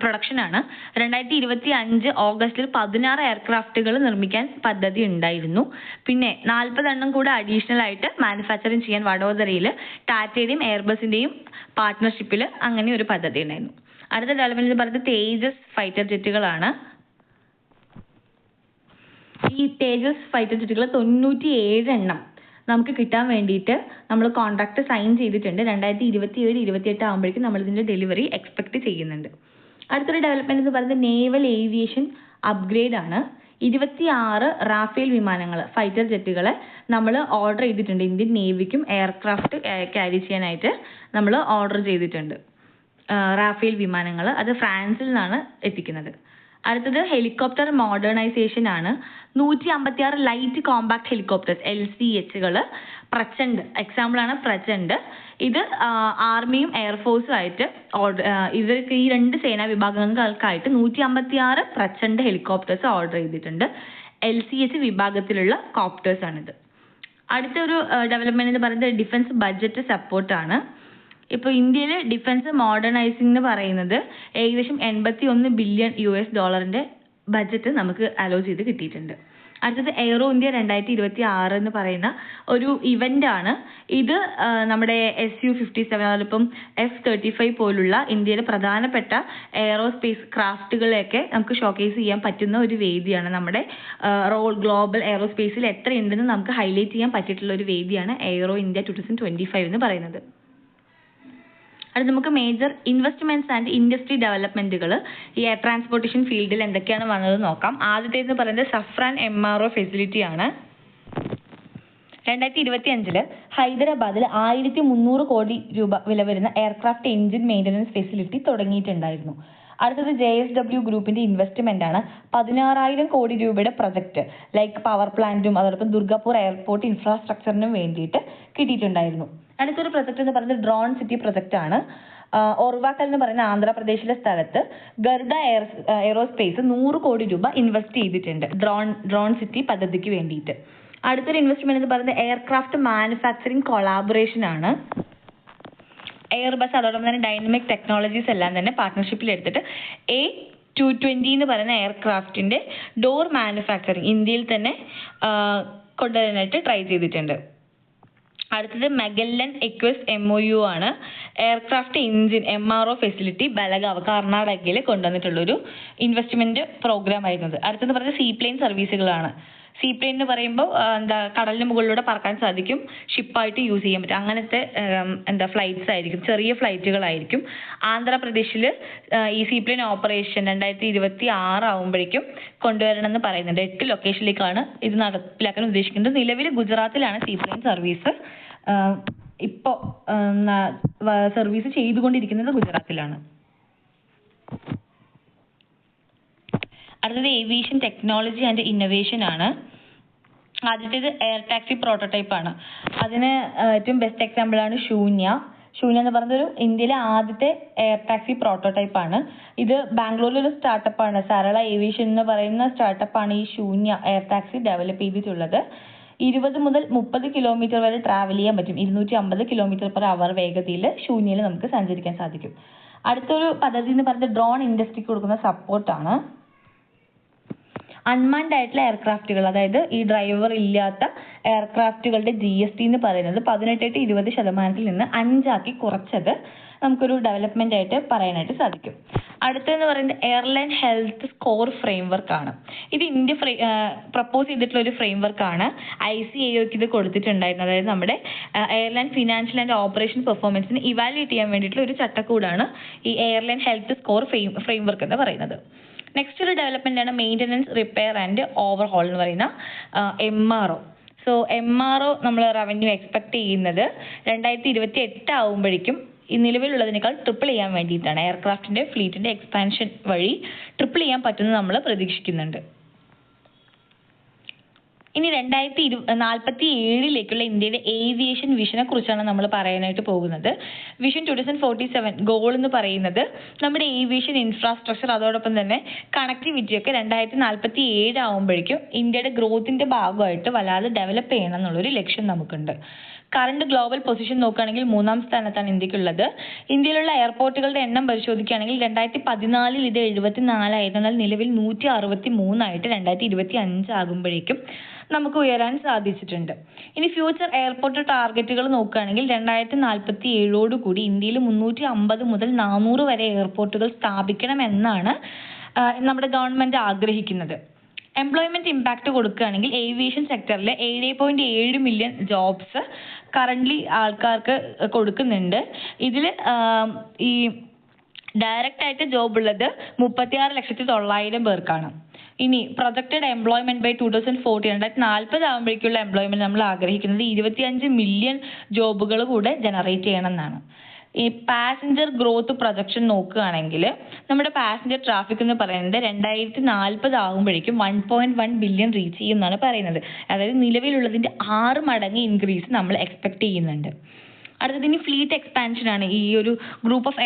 പ്രൊഡക്ഷൻ ആണ്. 2025 ഓഗസ്റ്റിൽ 16 എയർക്രാഫ്റ്റുകൾ നിർമ്മിക്കാൻ പദ്ധതി ഉണ്ടായിരുന്നു. പിന്നെ 40 എണ്ണം കൂടെ അഡീഷണൽ ആയിട്ട് മാനുഫാക്ചറിങ് ചെയ്യാൻ വഡോദരയിൽ ടാറ്റയുടെയും എയർബസിന്റെയും പാർട്ട്ണർഷിപ്പിൽ അങ്ങനെ ഒരു പദ്ധതി ഉണ്ടായിരുന്നു. അടുത്ത ഡെവലപ്മെന്റ് പറയുന്നത് തേജസ് ഫൈറ്റർ ജെറ്റുകളാണ്. ഈ തേജസ് ഫൈറ്റർ ജെറ്റുകൾ 97 എണ്ണം നമുക്ക് കിട്ടാൻ വേണ്ടിയിട്ട് നമ്മൾ കോൺട്രാക്ട് സൈൻ ചെയ്തിട്ടുണ്ട്. 2027-28 ആകുമ്പോഴേക്കും നമ്മൾ ഇതിന്റെ ഡെലിവറി എക്സ്പെക്ട് ചെയ്യുന്നുണ്ട്. അടുത്തൊരു ഡെവലപ്മെന്റ് എന്ന് പറയുന്നത് നേവൽ ഏവിയേഷൻ അപ്ഗ്രേഡ് ആണ്. 26 റാഫേൽ വിമാനങ്ങൾ, ഫൈറ്റർ ജെറ്റുകളെ നമ്മൾ ഓർഡർ ചെയ്തിട്ടുണ്ട്. ഇന്ത്യൻ നേവിക്കും എയർക്രാഫ്റ്റ് ക്യാരി ചെയ്യാനായിട്ട് നമ്മൾ ഓർഡർ ചെയ്തിട്ടുണ്ട് റാഫേൽ വിമാനങ്ങൾ. അത് ഫ്രാൻസിൽ നിന്നാണ് എത്തിക്കുന്നത്. അടുത്തത് ഹെലികോപ്റ്റർ മോഡേണൈസേഷൻ ആണ്. 156 ലൈറ്റ് കോമ്പാക്ട് ഹെലികോപ്റ്റേഴ്സ് LCHകൾ, പ്രചണ്ഡ് എക്സാമ്പിൾ ആണ് പ്രചണ്ഡ്. ഇത് ആർമിയും എയർഫോഴ്സും ആയിട്ട് ഇവർക്ക് ഈ 2 സേനാ വിഭാഗങ്ങൾക്കായിട്ട് 156 പ്രചണ്ഡ് ഹെലികോപ്റ്റേഴ്സ് ഓർഡർ ചെയ്തിട്ടുണ്ട്. LCH വിഭാഗത്തിലുള്ള കോപ്റ്റേഴ്സ് ആണിത്. അടുത്തൊരു ഡെവലപ്മെന്റ് എന്ന് പറയുന്നത് ഡിഫൻസ് ബഡ്ജറ്റ് സപ്പോർട്ടാണ്. ഇപ്പോൾ ഇന്ത്യയിൽ ഡിഫൻസ് മോഡേണൈസിംഗ് എന്ന് പറയുന്നത് ഏകദേശം $81 ബില്യൺ ബഡ്ജറ്റ് നമുക്ക് അലോ ചെയ്ത് കിട്ടിയിട്ടുണ്ട്. അടുത്തത് എയ്റോ ഇന്ത്യ 2026 എന്ന് പറയുന്ന ഒരു ഇവന്റ് ആണ്. ഇത് നമ്മുടെ Su-57 അതോടൊപ്പം F-35 പോലുള്ള ഇന്ത്യയിലെ പ്രധാനപ്പെട്ട എയറോസ്പേസ് ക്രാഫ്റ്റുകളെയൊക്കെ നമുക്ക് ഷോക്കേസ് ചെയ്യാൻ പറ്റുന്ന ഒരു വേദിയാണ്. നമ്മുടെ ഗ്ലോബൽ എയറോസ്പേസിൽ എത്രയുണ്ടെന്ന് നമുക്ക് ഹൈലൈറ്റ് ചെയ്യാൻ പറ്റിയിട്ടുള്ള ഒരു വേദിയാണ് എയ്റോ ഇന്ത്യ 2025 എന്ന് പറയുന്നത്. അടുത്ത നമുക്ക് മേജർ ഇൻവെസ്റ്റ്മെന്റ്സ് ആൻഡ് ഇൻഡസ്ട്രി ഡെവലപ്മെന്റുകൾ ഈ എയർ ട്രാൻസ്പോർട്ടേഷൻ ഫീൽഡിൽ എന്തൊക്കെയാണ് വന്നത് നോക്കാം. ആദ്യത്തേതെന്ന് പറയുന്നത് സഫ്രാൻ MRO ഫെസിലിറ്റി ആണ്. 2025 ഹൈദരാബാദിൽ 1300 കോടി രൂപ വില വരുന്ന എയർക്രാഫ്റ്റ് എഞ്ചിൻ മെയിൻ്റനൻസ് ഫെസിലിറ്റി തുടങ്ങിയിട്ടുണ്ടായിരുന്നു. അടുത്തത് JSW ഗ്രൂപ്പിന്റെ ഇൻവെസ്റ്റ്മെന്റ് ആണ്. 16,000 കോടി രൂപയുടെ പ്രൊജക്ട് ലൈക്ക് പവർ പ്ലാന്റും അതോടൊപ്പം ദുർഗാപൂർ എയർപോർട്ട് ഇൻഫ്രാസ്ട്രക്ചറിനും വേണ്ടിയിട്ട് കിട്ടിയിട്ടുണ്ടായിരുന്നു. അടുത്തൊരു പ്രൊജക്ട് എന്ന് പറയുന്നത് ഡ്രോൺ സിറ്റി പ്രൊജക്ട് ആണ്. ഓർവാക്കൽ എന്ന് പറയുന്ന ആന്ധ്രാപ്രദേശിലെ സ്ഥലത്ത് ഗർഡ എയറോസ്പേസ് 100 കോടി രൂപ ഇൻവെസ്റ്റ് ചെയ്തിട്ടുണ്ട് ഡ്രോൺ സിറ്റി പദ്ധതിക്ക് വേണ്ടിയിട്ട്. അടുത്തൊരു ഇൻവെസ്റ്റ്മെന്റ് എന്ന് പറയുന്നത് എയർക്രാഫ്റ്റ് മാനുഫാക്ചറിങ് കൊളാബറേഷൻ ആണ്. എയർബസ് അതോടൊപ്പം തന്നെ ഡൈനാമിക് ടെക്നോളജീസ് എല്ലാം തന്നെ പാർട്ട്ണർഷിപ്പിൽ എടുത്തിട്ട് A220 എന്ന് പറയുന്ന എയർക്രാഫ്റ്റിന്റെ ഡോർ മാനുഫാക്ചറിങ് ഇന്ത്യയിൽ തന്നെ കൊണ്ടുവരാനായിട്ട് ട്രൈ ചെയ്തിട്ടുണ്ട്. അടുത്തത് മെഗല്ലൻ എക്വസ് MOU ആണ്. എയർക്രാഫ്റ്റ് എഞ്ചിൻ MRO ഫെസിലിറ്റി ബലഗാവ് കർണാടകയിൽ കൊണ്ടുവന്നിട്ടുള്ളൊരു ഇൻവെസ്റ്റ്മെന്റ് പ്രോഗ്രാം ആയിരുന്നത്. അടുത്തത് പറയുന്നത് സീപ്ലെയിൻ സർവീസുകളാണ്. സീപ്ലെയിൻ എന്ന് പറയുമ്പോൾ കടലിന് മുകളിലൂടെ പറക്കാൻ സാധിക്കും, ഷിപ്പായിട്ട് യൂസ് ചെയ്യാൻ പറ്റും, അങ്ങനത്തെ ഫ്ലൈറ്റ്സ് ആയിരിക്കും, ചെറിയ ഫ്ലൈറ്റുകളായിരിക്കും. ആന്ധ്രാപ്രദേശിൽ ഈ സീപ്ലെയിൻ ഓപ്പറേഷൻ 2026 ആകുമ്പോഴേക്കും കൊണ്ടുവരണമെന്ന് പറയുന്നുണ്ട്. 8 ലൊക്കേഷനിലേക്കാണ് ഇത് നടപ്പിലാക്കാൻ ഉദ്ദേശിക്കുന്നത്. നിലവിൽ ഗുജറാത്തിലാണ് സീപ്ലെയിൻ സർവീസ് ഇപ്പോൾ സർവീസ് ചെയ്തുകൊണ്ടിരിക്കുന്നത് ഗുജറാത്തിലാണ്. അടുത്തത് ഏവിയേഷൻ ടെക്നോളജി ആൻഡ് ഇന്നൊവേഷൻ ആണ്. ആദ്യത്തേത് എയർ ടാക്സി പ്രോട്ടോടൈപ്പ് ആണ്. അതിന് ഏറ്റവും ബെസ്റ്റ് എക്സാമ്പിൾ ആണ് ശൂന്യ എന്ന് പറയുന്നത് ഇന്ത്യയിലെ ആദ്യത്തെ എയർ ടാക്സി പ്രോട്ടോടൈപ്പ് ആണ്. ഇത് ബാംഗ്ലൂരിലൊരു സ്റ്റാർട്ടപ്പ് ആണ്. സരള ഏവിയേഷൻ എന്ന് പറയുന്ന സ്റ്റാർട്ടപ്പ് ആണ് ഈ ശൂന്യ എയർ ടാക്സി ഡെവലപ്പ് ചെയ്തിട്ടുള്ളത്. 20 മുതൽ 30 കിലോമീറ്റർ വരെ ട്രാവൽ ചെയ്യാൻ പറ്റും. 250 km/h വേഗതയിൽ ശൂന്യയിൽ നമുക്ക് സഞ്ചരിക്കാൻ സാധിക്കും. അടുത്തൊരു പദ്ധതി എന്ന് പറയുന്നത് ഡ്രോൺ ഇൻഡസ്ട്രിക്ക് കൊടുക്കുന്ന സപ്പോർട്ടാണ്. അൺമാൻഡ് ആയിട്ടുള്ള എയർക്രാഫ്റ്റുകൾ, അതായത് ഈ ഡ്രൈവർ ഇല്ലാത്ത എയർക്രാഫ്റ്റുകളുടെ GST എന്ന് പറയുന്നത് 18-20% നിന്ന് 5 കുറച്ചത് നമുക്കൊരു ഡെവലപ്മെന്റ് ആയിട്ട് പറയാനായിട്ട് സാധിക്കും. അടുത്തതെന്ന് പറയുന്നത് എയർലൈൻ ഹെൽത്ത് സ്കോർ ഫ്രെയിംവർക്ക് ആണ്. ഇത് ഇന്ത്യ പ്രപ്പോസ് ചെയ്തിട്ടുള്ള ഒരു ഫ്രെയിംവർക്ക് ആണ്. ICAOക്ക് ഇത് കൊടുത്തിട്ടുണ്ടായിരുന്നു. അതായത് നമ്മുടെ എയർലൈൻ ഫിനാൻഷ്യൽ ആൻഡ് ഓപ്പറേഷൻ പെർഫോമൻസിന് ഇവാലുവേറ്റ് ചെയ്യാൻ വേണ്ടിയിട്ടുള്ള ഒരു ചട്ടക്കൂടാണ് ഈ എയർലൈൻ ഹെൽത്ത് സ്കോർ ഫ്രെയിംവർക്ക് എന്ന് പറയുന്നത്. നെക്സ്റ്റ് ഒരു ഡെവലപ്മെന്റ് ആണ് മെയിൻ്റനൻസ്, റിപ്പയർ ആൻഡ് ഓവർഹോൾ എന്ന് പറയുന്ന MRO. സോ MRO നമ്മൾ റവന്യൂ എക്സ്പെക്ട് ചെയ്യുന്നത് 2028 ആകുമ്പോഴേക്കും ഈ നിലവിലുള്ളതിനേക്കാൾ ട്രിപ്പിൾ ചെയ്യാൻ വേണ്ടിയിട്ടാണ്. എയർക്രാഫ്റ്റിന്റെ ഫ്ലീറ്റിന്റെ എക്സ്പാൻഷൻ വഴി ട്രിപ്പിൾ ചെയ്യാൻ പറ്റുമെന്ന് നമ്മൾ പ്രതീക്ഷിക്കുന്നുണ്ട്. ഇനി 2047 ഇന്ത്യയുടെ ഏവിയേഷൻ വിഷനെ കുറിച്ചാണ് നമ്മൾ പറയാനായിട്ട് പോകുന്നത്. വിഷൻ 2047 ഗോൾ എന്ന് പറയുന്നത് നമ്മുടെ ഏവിയേഷൻ ഇൻഫ്രാസ്ട്രക്ചർ, അതോടൊപ്പം തന്നെ കണക്ടിവിറ്റി ഒക്കെ 2047 ആകുമ്പോഴേക്കും ഇന്ത്യയുടെ ഗ്രോത്തിന്റെ ഭാഗമായിട്ട് വല്ലാതെ ഡെവലപ്പ് ചെയ്യണം എന്നുള്ളൊരു ലക്ഷ്യം നമുക്കുണ്ട്. കറണ്ട് ഗ്ലോബൽ പൊസിഷൻ നോക്കുകയാണെങ്കിൽ 3-ാം സ്ഥാനത്താണ് ഇന്ത്യക്കുള്ളത്. ഇന്ത്യയിലുള്ള എയർപോർട്ടുകളുടെ എണ്ണം പരിശോധിക്കുകയാണെങ്കിൽ 2014 ഇത് 74 ആയിരുന്നു. എന്നാൽ നിലവിൽ 163 ആയിട്ട് 2025 ആകുമ്പോഴേക്കും നമുക്ക് ഉയരാൻ സാധിച്ചിട്ടുണ്ട്. ഇനി ഫ്യൂച്ചർ എയർപോർട്ട് ടാർഗറ്റുകൾ നോക്കുകയാണെങ്കിൽ 2047 കൂടി ഇന്ത്യയിൽ 350 മുതൽ 400 വരെ എയർപോർട്ടുകൾ സ്ഥാപിക്കണമെന്നാണ് നമ്മുടെ ഗവൺമെന്റ് ആഗ്രഹിക്കുന്നത്. എംപ്ലോയ്മെന്റ് ഇമ്പാക്ട് കൊടുക്കുകയാണെങ്കിൽ ഏവിയേഷൻ സെക്ടറിൽ 7.7 മില്യൺ ജോബ്സ് കറന്റ്ലി ആൾക്കാർക്ക് കൊടുക്കുന്നുണ്ട്. ഇതിൽ ഈ ഡയറക്റ്റ് ആയിട്ട് ജോബ് ഉള്ളത് 36,900,000 പേർക്കാണ്. ഇനി പ്രൊജക്റ്റഡ് എംപ്ലോയ്മെന്റ് ബൈ 2040 ആകുമ്പോഴേക്കുള്ള എംപ്ലോയ്മെന്റ് നമ്മൾ ആഗ്രഹിക്കുന്നത് 25 മില്യൺ ജോബുകൾ കൂടെ ജനറേറ്റ് ചെയ്യണം എന്നാണ്. ഈ പാസഞ്ചർ ഗ്രോത്ത് പ്രൊജക്ഷൻ നോക്കുകയാണെങ്കിൽ നമ്മുടെ പാസഞ്ചർ ട്രാഫിക് എന്ന് പറയുന്നത് 2040 ആകുമ്പോഴേക്കും 1.1 ബില്യൺ റീച്ച് ചെയ്യും എന്നാണ് പറയുന്നത്. അതായത് നിലവിലുള്ളതിന്റെ 6 മടങ്ങ് ഇൻക്രീസ് നമ്മൾ എക്സ്പെക്ട് ചെയ്യുന്നുണ്ട്. അടുത്തത് ഇനി ഫ്ലീറ്റ് എക്സ്പാൻഷൻ ആണ്. ഈ ഒരു ഗ്രൂപ്പ് ഓഫ്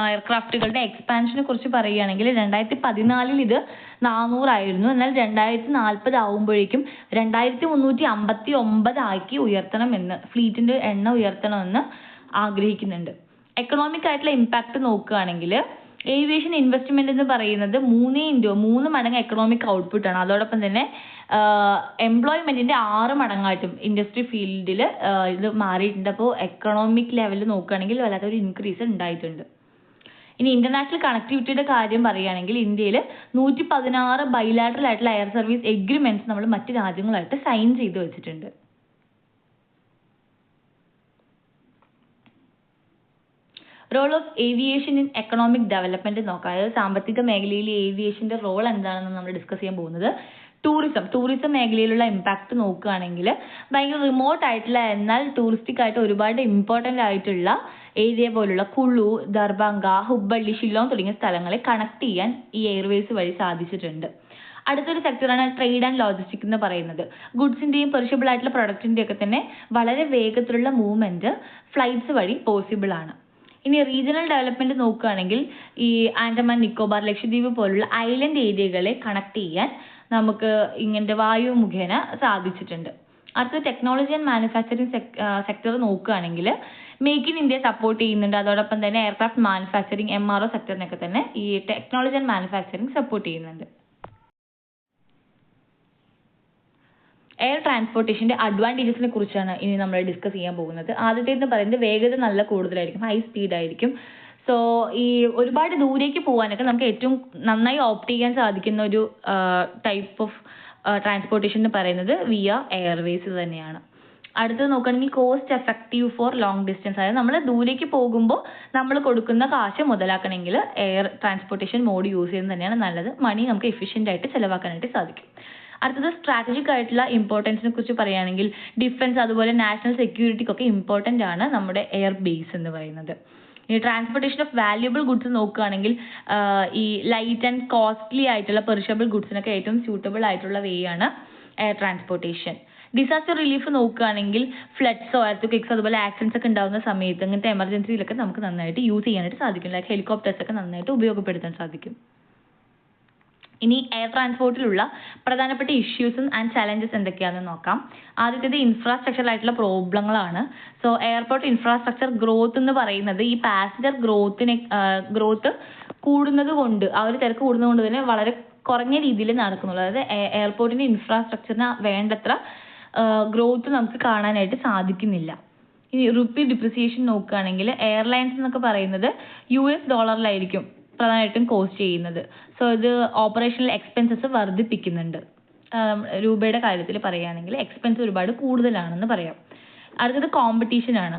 എയർക്രാഫ്റ്റുകളുടെ എക്സ്പാൻഷനെ കുറിച്ച് പറയുകയാണെങ്കിൽ 2014 ഇത് 400 ആയിരുന്നു. എന്നാൽ 2040 ആകുമ്പോഴേക്കും 2359 ആക്കി ഉയർത്തണമെന്ന്, ഫ്ലീറ്റിന്റെ എണ്ണം ഉയർത്തണമെന്ന് ആഗ്രഹിക്കുന്നുണ്ട്. എക്കണോമിക് ആയിട്ടുള്ള ഇമ്പാക്ട് നോക്കുകയാണെങ്കിൽ ഏവിയേഷൻ ഇൻവെസ്റ്റ്മെന്റ് എന്ന് പറയുന്നത് 3 മടങ്ങ് എക്കണോമിക് ഔട്ട്പുട്ട് ആണ്. അതോടൊപ്പം തന്നെ എംപ്ലോയ്മെന്റിന്റെ 6 മടങ്ങായിട്ടും ഇൻഡസ്ട്രി ഫീൽഡിൽ ഇത് മാറിയിട്ടുണ്ട്. അപ്പോൾ എക്കണോമിക് ലെവലിൽ നോക്കുകയാണെങ്കിൽ വല്ലാത്തൊരു ഇൻക്രീസ് ഉണ്ടായിട്ടുണ്ട്. ഇനി ഇന്റർനാഷണൽ കണക്ടിവിറ്റിയുടെ കാര്യം പറയുകയാണെങ്കിൽ ഇന്ത്യയിൽ 116 ബൈലാറ്ററൽ ആയിട്ടുള്ള എയർ സർവീസ് എഗ്രിമെന്റ്സ് നമ്മൾ മറ്റ് രാജ്യങ്ങളായിട്ട് സൈൻ ചെയ്ത് വെച്ചിട്ടുണ്ട്. Role of aviation in economic development നോക്കാം. അതായത് സാമ്പത്തിക മേഖലയിൽ ഏവിയേഷന്റെ റോൾ എന്താണെന്ന് നമ്മൾ ഡിസ്കസ് ചെയ്യാൻ പോകുന്നത്. ടൂറിസം മേഖലയിലുള്ള ഇമ്പാക്ട് നോക്കുകയാണെങ്കിൽ ഭയങ്കര റിമോട്ട് ആയിട്ടുള്ള എന്നാൽ ടൂറിസ്റ്റിക് ആയിട്ട് ഒരുപാട് ഇമ്പോർട്ടൻ്റ് ആയിട്ടുള്ള ഏരിയ പോലുള്ള കുളു, ദർഭംഗ, ഹുബ്ബള്ളി, ഷില്ലോങ് തുടങ്ങിയ സ്ഥലങ്ങളെ കണക്ട് ചെയ്യാൻ ഈ എയർവേസ് വഴി സാധിച്ചിട്ടുണ്ട്. അടുത്തൊരു സെക്ടറാണ് ട്രേഡ് ആൻഡ് ലോജിസ്റ്റിക് എന്ന് പറയുന്നത്. ഗുഡ്സിന്റെയും പെറിഷബിൾ ആയിട്ടുള്ള പ്രൊഡക്റ്റിന്റെയും ഒക്കെ തന്നെ വളരെ വേഗത്തിലുള്ള മൂവ്മെന്റ് ഫ്ലൈറ്റ്സ് വഴി പോസിബിൾ ആണ്. ഇനി റീജിയണൽ ഡെവലപ്മെന്റ് നോക്കുകയാണെങ്കിൽ ഈ ആൻഡമാൻ നിക്കോബാർ, ലക്ഷദ്വീപ് പോലുള്ള ഐലൻഡ് ഏരിയകളെ കണക്ട് ചെയ്യാൻ നമുക്ക് ഇങ്ങനത്തെ വായു മുഖേന സാധിച്ചിട്ടുണ്ട്. അടുത്ത ടെക്നോളജി ആൻഡ് മാനുഫാക്ചറിങ് സെക്ടർ നോക്കുകയാണെങ്കിൽ മേക്ക് ഇൻ ഇന്ത്യ സപ്പോർട്ട് ചെയ്യുന്നുണ്ട്. അതോടൊപ്പം തന്നെ എയർക്രാഫ്റ്റ് മാനുഫാക്ചറിങ് MRO സെക്ടറിനൊക്കെ തന്നെ ഈ ടെക്നോളജി ആൻഡ് മാനുഫാക്ചറിങ് സപ്പോർട്ട് ചെയ്യുന്നുണ്ട്. എയർ ട്രാൻസ്പോർട്ടേഷൻ്റെ അഡ്വാൻറ്റേജസിനെ കുറിച്ചാണ് ഇനി നമ്മൾ ഡിസ്കസ് ചെയ്യാൻ പോകുന്നത്. ആദ്യത്തേതെന്ന് പറയുന്നത് വേഗത നല്ല കൂടുതലായിരിക്കും, ഹൈ സ്പീഡ് ആയിരിക്കും. സോ ഈ ഒരുപാട് ദൂരേക്ക് പോകാനൊക്കെ നമുക്ക് ഏറ്റവും നന്നായി ഓപ്റ്റ് ചെയ്യാൻ സാധിക്കുന്ന ഒരു ടൈപ്പ് ഓഫ് ട്രാൻസ്പോർട്ടേഷൻ എന്ന് പറയുന്നത് വിയ എയർവേസ് തന്നെയാണ്. അടുത്തത് നോക്കുകയാണെങ്കിൽ cost effective for long distance, അതായത് നമ്മൾ ദൂരേക്ക് പോകുമ്പോൾ നമ്മൾ കൊടുക്കുന്ന കാശ് മുതലാക്കണമെങ്കിൽ എയർ ട്രാൻസ്പോർട്ടേഷൻ മോഡ് യൂസ് ചെയ്യുന്നത് തന്നെയാണ് നല്ലത്. മണി നമുക്ക് എഫിഷ്യൻ്റ് ആയിട്ട് ചിലവാക്കാനായിട്ട് സാധിക്കും. അടുത്തത് സ്ട്രാറ്റജിക് ആയിട്ടുള്ള ഇമ്പോർട്ടൻസിനെ കുറിച്ച് പറയുകയാണെങ്കിൽ ഡിഫൻസ് അതുപോലെ നാഷണൽ സെക്യൂരിറ്റിക്കൊക്കെ ഇമ്പോർട്ടൻ്റ് ആണ് നമ്മുടെ എയർ ബേസ് എന്ന് പറയുന്നത്. ഈ ട്രാൻസ്പോർട്ടേഷൻ ഓഫ് വാല്യുബിൾ ഗുഡ്സ് നോക്കുകയാണെങ്കിൽ ഈ ലൈറ്റ് ആൻഡ് കോസ്റ്റ്ലി ആയിട്ടുള്ള പെറിഷബിൾ ഗുഡ്സിനൊക്കെ ഏറ്റവും സ്യൂട്ടബിൾ ആയിട്ടുള്ള വേ ആണ് എയർ ട്രാൻസ്പോർട്ടേഷൻ. ഡിസാസ്റ്റർ റിലീഫ് നോക്കുകയാണെങ്കിൽ ഫ്ലഡ്സോ എർത്ത്ക്വേക്സോ അതുപോലെ ആക്സിഡൻസ് ഒക്കെ ഉണ്ടാകുന്ന സമയത്ത് അങ്ങനത്തെ എമർജൻസിയിലൊക്കെ നമുക്ക് നന്നായിട്ട് യൂസ് ചെയ്യാനായിട്ട് സാധിക്കും. ലൈക്ക് ഹെലികോപ്റ്റേഴ്സ് ഒക്കെ നന്നായിട്ട് ഉപയോഗപ്പെടുത്താൻ സാധിക്കും. ഇനി എയർ ട്രാൻസ്പോർട്ടിലുള്ള പ്രധാനപ്പെട്ട ഇഷ്യൂസും ആൻഡ് ചലഞ്ചസ് എന്തൊക്കെയാണെന്ന് നോക്കാം. ആദ്യത്തേത് ഇൻഫ്രാസ്ട്രക്ചർ ആയിട്ടുള്ള പ്രോബ്ലങ്ങളാണ്. സോ എയർപോർട്ട് ഇൻഫ്രാസ്ട്രക്ചർ ഗ്രോത്ത് എന്ന് പറയുന്നത് ഈ പാസഞ്ചർ ഗ്രോത്ത് കൂടുന്നത് കൊണ്ട് ആ ഒരു തിരക്ക് കൂടുന്നത് കൊണ്ട് തന്നെ വളരെ കുറഞ്ഞ രീതിയിൽ നടക്കുന്നുള്ളൂ. അതായത് എയർപോർട്ടിൻ്റെ ഇൻഫ്രാസ്ട്രക്ചറിന് വേണ്ടത്ര ഗ്രോത്ത് നമുക്ക് കാണാനായിട്ട് സാധിക്കുന്നില്ല. ഇനി റുപ്പി ഡിപ്രിസിയേഷൻ നോക്കുകയാണെങ്കിൽ എയർലൈൻസ് എന്നൊക്കെ പറയുന്നത് US ഡോളറിലായിരിക്കും പ്രധാനമായിട്ടും കോസ്റ്റ് ചെയ്യുന്നത്. സോ ഇത് ഓപ്പറേഷണൽ എക്സ്പെൻസസ് വർദ്ധിപ്പിക്കുന്നുണ്ട്. രൂപയുടെ കാര്യത്തിൽ പറയുകയാണെങ്കിൽ എക്സ്പെൻസ് ഒരുപാട് കൂടുതലാണെന്ന് പറയാം. അടുത്തത് കോമ്പറ്റീഷൻ ആണ്.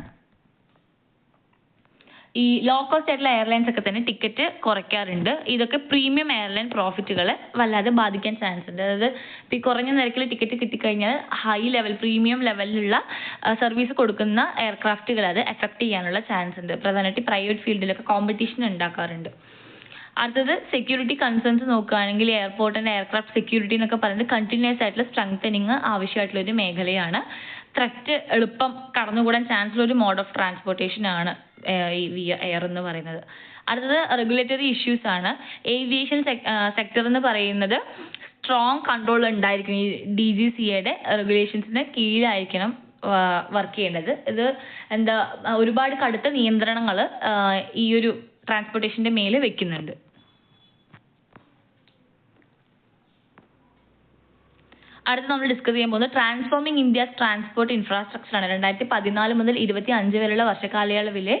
ഈ ലോ കോസ്റ്റ് ആയിട്ടുള്ള എയർലൈൻസ് ഒക്കെ തന്നെ ടിക്കറ്റ് കുറയ്ക്കാറുണ്ട്. ഇതൊക്കെ പ്രീമിയം എയർലൈൻ പ്രോഫിറ്റുകളെ വല്ലാതെ ബാധിക്കാൻ ചാൻസ് ഉണ്ട്. അതായത് ഈ കുറഞ്ഞ നിരക്കിൽ ടിക്കറ്റ് കിട്ടിക്കഴിഞ്ഞാൽ ഹൈ ലെവൽ പ്രീമിയം ലെവലിലുള്ള സർവീസ് കൊടുക്കുന്ന എയർക്രാഫ്റ്റുകൾ അത് എഫക്ട് ചെയ്യാനുള്ള ചാൻസ് ഉണ്ട്. പ്രധാനമായിട്ട് പ്രൈവറ്റ് ഫീൽഡിലൊക്കെ കോമ്പറ്റീഷൻ ഉണ്ടാക്കാറുണ്ട്. അടുത്തത് സെക്യൂരിറ്റി കൺസേൺസ് നോക്കുകയാണെങ്കിൽ എയർപോർട്ട് ആൻഡ് എയർക്രാഫ്റ്റ് സെക്യൂരിറ്റി എന്നൊക്കെ പറയുന്നത് കണ്ടിന്യൂസ് ആയിട്ടുള്ള സ്ട്രെങ്തനിങ് ആവശ്യമായിട്ടുള്ള ഒരു മേഖലയാണ്. ത്രെറ്റ് എളുപ്പം കടന്നുകൂടാൻ ചാൻസ് ഉള്ള ഒരു മോഡ് ഓഫ് ട്രാൻസ്പോർട്ടേഷൻ ആണ് ഈ വിയ എയർ എന്ന് പറയുന്നത്. അടുത്തത് റെഗുലേറ്ററി ഇഷ്യൂസ് ആണ്. ഏവിയേഷൻ സെക്ടർ എന്ന് പറയുന്നത് സ്ട്രോങ് കൺട്രോൾ ഉണ്ടായിരിക്കും. ഈ DGCAയുടെ റെഗുലേഷൻസിന് കീഴിലായിരിക്കണം വർക്ക് ചെയ്യേണ്ടത്. ഇത് ഒരുപാട് കടുത്ത നിയന്ത്രണങ്ങൾ ഈ ഒരു ട്രാൻസ്പോർട്ടേഷൻ്റെ മേലെ വെക്കുന്നുണ്ട്. അടുത്ത് നമ്മൾ ഡിസ്കസ് ചെയ്യാൻ പോകുന്നത് ട്രാൻസ്ഫോമിംഗ് ഇന്ത്യസ് ട്രാൻസ്പോർട്ട് ഇൻഫ്രാസ്ട്രക്ചർ ആണ്. 2014 മുതൽ 2025 വരെയുള്ള വർഷകാലയളവിലെ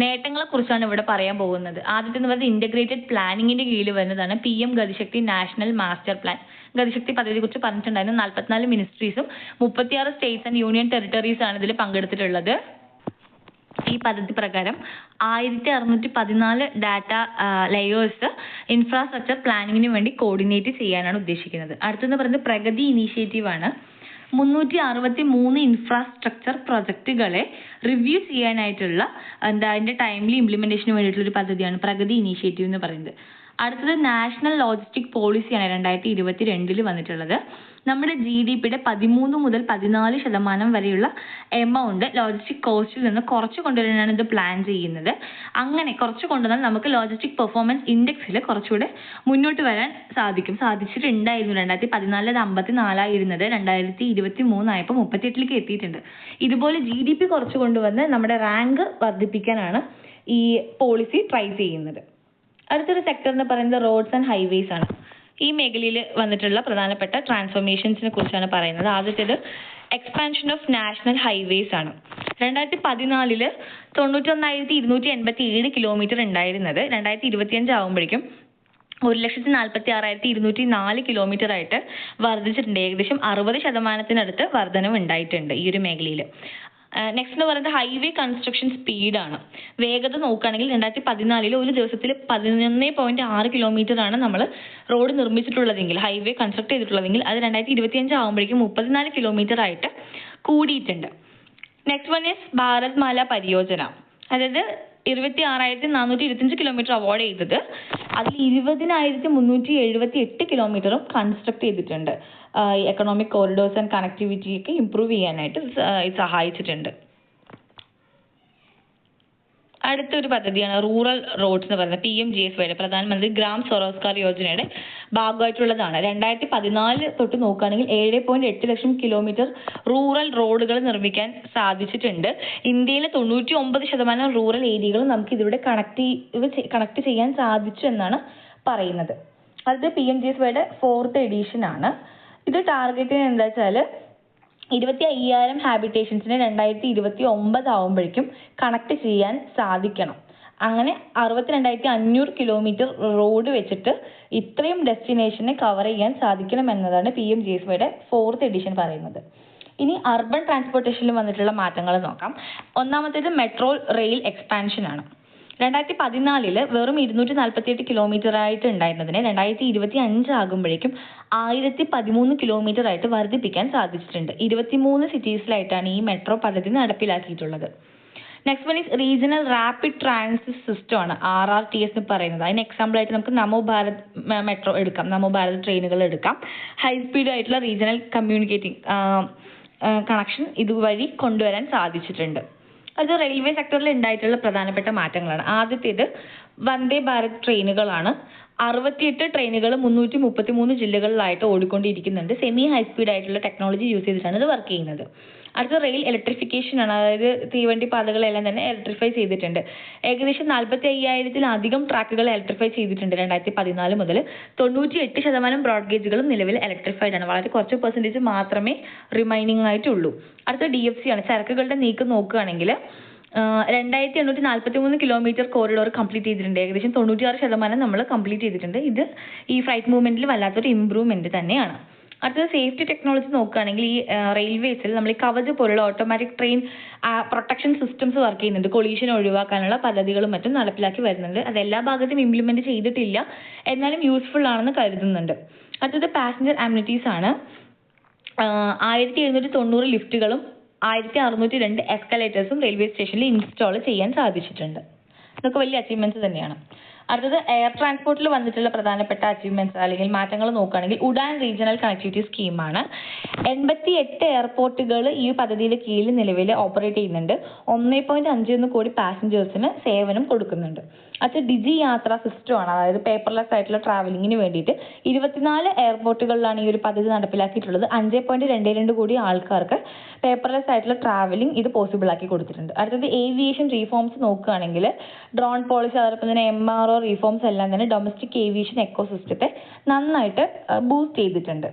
നേട്ടങ്ങളെ കുറിച്ചാണ് ഇവിടെ പറയാൻ പോകുന്നത്. ആദ്യത്തെ എന്ന് പറയുന്നത് ഇന്റഗ്രേറ്റഡ് പ്ലാനിങ്ങിന്റെ കീഴിൽ വരുന്നതാണ് PM Gati Shakti national master plan. Gati Shakti പദ്ധതിയെ കുറിച്ച് പറഞ്ഞിട്ടുണ്ടായിരുന്നു. 44 മിനിസ്ട്രീസും 36 സ്റ്റേറ്റ്സ് ആൻഡ് യൂണിയൻ ടെറിട്ടറീസ് ആണ് ഇതിൽ പങ്കെടുത്തിട്ടുള്ളത്. ഈ പദ്ധതി പ്രകാരം 1614 ഡാറ്റ ലെയേഴ്സ് ഇൻഫ്രാസ്ട്രക്ചർ പ്ലാനിങ്ങിന് വേണ്ടി കോർഡിനേറ്റ് ചെയ്യാനാണ് ഉദ്ദേശിക്കുന്നത്. അടുത്തെന്ന് പറയുന്നത് പ്രഗതി ഇനീഷ്യേറ്റീവ് ആണ്. 363 ഇൻഫ്രാസ്ട്രക്ചർ പ്രൊജക്റ്റുകളെ റിവ്യൂ ചെയ്യാനായിട്ടുള്ള അതിൻ്റെ ടൈംലി ഇംപ്ലിമെന്റേഷന് വേണ്ടിയിട്ടുള്ള ഒരു പദ്ധതിയാണ് പ്രഗതി ഇനീഷ്യേറ്റീവ് എന്ന് പറയുന്നത്. അടുത്തത് നാഷണൽ ലോജിസ്റ്റിക് പോളിസിയാണ് 2022 വന്നിട്ടുള്ളത്. നമ്മുടെ GDPയുടെ 13 മുതൽ 14% വരെയുള്ള എമൗണ്ട് ലോജിസ്റ്റിക് കോസ്റ്റിൽ നിന്ന് കുറച്ച് കൊണ്ടുവരാനാണ് ഇത് പ്ലാൻ ചെയ്യുന്നത്. അങ്ങനെ കുറച്ച് കൊണ്ടുവന്നാൽ നമുക്ക് ലോജിസ്റ്റിക് പെർഫോമൻസ് ഇൻഡെക്സിൽ കുറച്ചുകൂടെ മുന്നോട്ട് വരാൻ സാധിച്ചിട്ടുണ്ടായിരുന്നു. 2014 അത് 54 ആയിരുന്നത് 2023 ആയപ്പോൾ 38ലേക്ക് എത്തിയിട്ടുണ്ട്. ഇതുപോലെ GDP കുറച്ച് കൊണ്ടുവന്ന് നമ്മുടെ റാങ്ക് വർദ്ധിപ്പിക്കാനാണ് ഈ പോളിസി ട്രൈ ചെയ്യുന്നത്. അടുത്തൊരു സെക്ടർ എന്ന് പറയുന്നത് റോഡ്സ് ആൻഡ് ഹൈവേസ് ആണ്. ഈ മേഖലയിൽ വന്നിട്ടുള്ള പ്രധാനപ്പെട്ട ട്രാൻസ്ഫോർമേഷൻസിനെ കുറിച്ചാണ് പറയുന്നത്. ആദ്യത്തേത് എക്സ്പാൻഷൻ ഓഫ് നാഷണൽ ഹൈവേസ് ആണ്. 2014 91,287 കിലോമീറ്റർ ഉണ്ടായിരുന്നത് 2025 ആകുമ്പോഴേക്കും 1,46,204 കിലോമീറ്റർ ആയിട്ട് വർദ്ധിച്ചിട്ടുണ്ട്. ഏകദേശം 60% വർധനവ് ഉണ്ടായിട്ടുണ്ട് ഈ ഒരു മേഖലയിൽ. നെക്സ്റ്റ് എന്ന് പറയുന്നത് ഹൈവേ കൺസ്ട്രക്ഷൻ സ്പീഡാണ്. വേഗത നോക്കുകയാണെങ്കിൽ 2014 ഒരു ദിവസത്തിൽ 11.6 കിലോമീറ്റർ ആണ് നമ്മൾ റോഡ് നിർമ്മിച്ചിട്ടുള്ളതെങ്കിൽ, ഹൈവേ കൺസ്ട്രക്ട് ചെയ്തിട്ടുള്ളതെങ്കിൽ അത് 2025 ആകുമ്പോഴേക്കും 34 കിലോമീറ്റർ ആയിട്ട് കൂടിയിട്ടുണ്ട്. നെക്സ്റ്റ് വൺ ഈസ് ഭാരത് മാല പരിയോജന. അതായത് 26,425 കിലോമീറ്റർ അവാർഡ് ചെയ്തത്. അതിൽ 20,378 കിലോമീറ്ററും കൺസ്ട്രക്ട് ചെയ്തിട്ടുണ്ട്. എക്കണോമിക് കോറിഡോർസ് ആൻഡ് കണക്ടിവിറ്റി ഒക്കെ ഇംപ്രൂവ് ചെയ്യാനായിട്ട് സഹായിച്ചിട്ടുണ്ട്. അടുത്തൊരു പദ്ധതിയാണ് റൂറൽ റോഡ്സ് എന്ന് പറയുന്നത് PMGSYയുടെ പ്രധാനമന്ത്രി ഗ്രാം സ്വരോജ്ഗാർ യോജനയുടെ ഭാഗമായിട്ടുള്ളതാണ്. 2014 തൊട്ട് നോക്കുകയാണെങ്കിൽ 7.8 ലക്ഷം കിലോമീറ്റർ റൂറൽ റോഡുകൾ നിർമ്മിക്കാൻ സാധിച്ചിട്ടുണ്ട്. ഇന്ത്യയിലെ 99% റൂറൽ ഏരിയകളും നമുക്ക് ഇതിലൂടെ കണക്ട് ചെയ്യാൻ സാധിച്ചു എന്നാണ് പറയുന്നത്. അത് PMGSYയുടെ 4th എഡിഷൻ ആണ്. ഇത് ടാർഗറ്റ് എന്താ വെച്ചാൽ 25,000 ഹാബിറ്റേഷൻസിനെ 2029 ആവുമ്പോഴേക്കും കണക്ട് ചെയ്യാൻ സാധിക്കണം. അങ്ങനെ 62,500 കിലോമീറ്റർ റോഡ് വെച്ചിട്ട് ഇത്രയും ഡെസ്റ്റിനേഷനെ കവർ ചെയ്യാൻ സാധിക്കണം എന്നതാണ് PMGSYയുടെ 4th എഡിഷൻ പറയുന്നത്. ഇനി അർബൻ ട്രാൻസ്പോർട്ടേഷനിൽ വന്നിട്ടുള്ള മാറ്റങ്ങൾ നോക്കാം. ഒന്നാമത്തേത് മെട്രോ റെയിൽ എക്സ്പാൻഷൻ ആണ്. 2014 വെറും 248 കിലോമീറ്റർ ആയിട്ട് ഉണ്ടായിരുന്നതിനെ 2025 ആകുമ്പോഴേക്കും 1013 കിലോമീറ്റർ ആയിട്ട് വർദ്ധിപ്പിക്കാൻ സാധിച്ചിട്ടുണ്ട്. 23 സിറ്റീസിലായിട്ടാണ് ഈ മെട്രോ പദ്ധതി നടപ്പിലാക്കിയിട്ടുള്ളത്. Next one is regional rapid transit system ആണ്, RRTS എന്ന് പറയുന്നത്. അതിന് എക്സാമ്പിൾ ആയിട്ട് നമുക്ക് നമോ ഭാരത് മെട്രോ എടുക്കാം, നമോ ഭാരത് ട്രെയിനുകൾ എടുക്കാം. ഹൈ സ്പീഡ് ആയിട്ടുള്ള റീജിയണൽ കമ്മ്യൂണിക്കേറ്റിംഗ് കണക്ഷൻ ഇതുവഴി കൊണ്ടുവരാൻ സാധിച്ചിട്ടുണ്ട്. അത് റെയിൽവേ സെക്ടറിൽ ഉണ്ടായിട്ടുള്ള പ്രധാനപ്പെട്ട മാറ്റങ്ങളാണ്. ആദ്യത്തേത് വന്ദേ ഭാരത് ട്രെയിനുകളാണ്. 68 ട്രെയിനുകൾ 333 ജില്ലകളിലായിട്ട് ഓടിക്കൊണ്ടിരിക്കുന്നുണ്ട്. സെമി ഹൈ സ്പീഡ് ആയിട്ടുള്ള ടെക്നോളജി യൂസ് ചെയ്തിട്ടാണ് ഇത് വർക്ക് ചെയ്യുന്നത്. അടുത്ത റെയിൽ ഇലക്ട്രിഫിക്കേഷൻ ആണ്. അതായത് തീവണ്ടി പാതകളെല്ലാം തന്നെ ഇലക്ട്രിഫൈ ചെയ്തിട്ടുണ്ട്. ഏകദേശം 45,000-ലധികം ട്രാക്കുകൾ ഇലക്ട്രിഫൈ ചെയ്തിട്ടുണ്ട് 2014 മുതൽ. 98% ബ്രോഡ് ഗേജുകളും നിലവിൽ ഇലക്ട്രിഫൈഡ് ആണ്. വളരെ കുറച്ച് പെർസെൻറ്റേജ് മാത്രമേ റിമൈനിങ് ആയിട്ടുള്ളൂ. അടുത്ത DFC ആണ്. ചരക്കുകളുടെ നീക്കം നോക്കുകയാണെങ്കിൽ 2,843 കിലോമീറ്റർ കോറിഡോർ കംപ്ലീറ്റ് ചെയ്തിട്ടുണ്ട്. ഏകദേശം 96% നമ്മൾ കംപ്ലീറ്റ് ചെയ്തിട്ടുണ്ട്. ഇത് ഈ ഫ്ലൈറ്റ് മൂവ്മെന്റിൽ വല്ലാത്തൊരു ഇമ്പ്രൂവ്മെന്റ് തന്നെയാണ്. അടുത്തത് സേഫ്റ്റി ടെക്നോളജി നോക്കുകയാണെങ്കിൽ ഈ റെയിൽവേസിൽ നമ്മൾ ഈ കവച് പോലുള്ള automatic train protection systems work ചെയ്യുന്നുണ്ട്. കൊളീഷൻ ഒഴിവാക്കാനുള്ള പദ്ധതികളും മറ്റും നടപ്പിലാക്കി വരുന്നുണ്ട്. അത് എല്ലാ ഭാഗത്തും ഇംപ്ലിമെന്റ് ചെയ്തിട്ടില്ല, എന്നാലും യൂസ്ഫുൾ ആണെന്ന് കരുതുന്നുണ്ട്. അടുത്തത് പാസഞ്ചർ അമ്യൂണിറ്റീസ് ആണ്. 1,790 ലിഫ്റ്റുകളും 1,602 എസ്കലേറ്റേഴ്സും റെയിൽവേ സ്റ്റേഷനിൽ ഇൻസ്റ്റാൾ ചെയ്യാൻ സാധിച്ചിട്ടുണ്ട്. ഇതൊക്കെ വലിയ അച്ചീവ്മെന്റ്സ് തന്നെയാണ്. അടുത്തത് എയർ ട്രാൻസ്പോർട്ടിൽ വന്നിട്ടുള്ള പ്രധാനപ്പെട്ട അച്ചീവ്മെന്റ്സ് അല്ലെങ്കിൽ മാറ്റങ്ങൾ നോക്കുകയാണെങ്കിൽ ഉഡാൻ റീജിയണൽ കണക്ടിവിറ്റി സ്കീമാണ്. 88 എയർപോർട്ടുകൾ ഈ പദ്ധതിയുടെ കീഴിൽ നിലവിൽ ഓപ്പറേറ്റ് ചെയ്യുന്നുണ്ട്. 1.5 കോടി പാസഞ്ചേഴ്സിന് സേവനം കൊടുക്കുന്നുണ്ട്. അത് ഡിജി യാത്രാ സിസ്റ്റം ആണ്. അതായത് പേപ്പർലെസ് ആയിട്ടുള്ള ട്രാവലിങ്ങിന് വേണ്ടിയിട്ട് 24 എയർപോർട്ടുകളിലാണ് ഈ ഒരു പദ്ധതി നടപ്പിലാക്കിയിട്ടുള്ളത്. 5.22 കോടി ആൾക്കാർക്ക് പേപ്പർലെസ് ആയിട്ടുള്ള ട്രാവലിംഗ് ഇത് പോസിബിൾ ആക്കി കൊടുത്തിട്ടുണ്ട്. അടുത്തത് ഏവിയേഷൻ റീഫോംസ് നോക്കുകയാണെങ്കിൽ ഡ്രോൺ പോളിസി അതോടൊപ്പം തന്നെ MRO റീഫോംസ് എല്ലാം തന്നെ ഡൊമസ്റ്റിക് ഏവിയേഷൻ എക്കോസിസ്റ്റത്തെ നന്നായിട്ട് ബൂസ്റ്റ് ചെയ്തിട്ടുണ്ട്.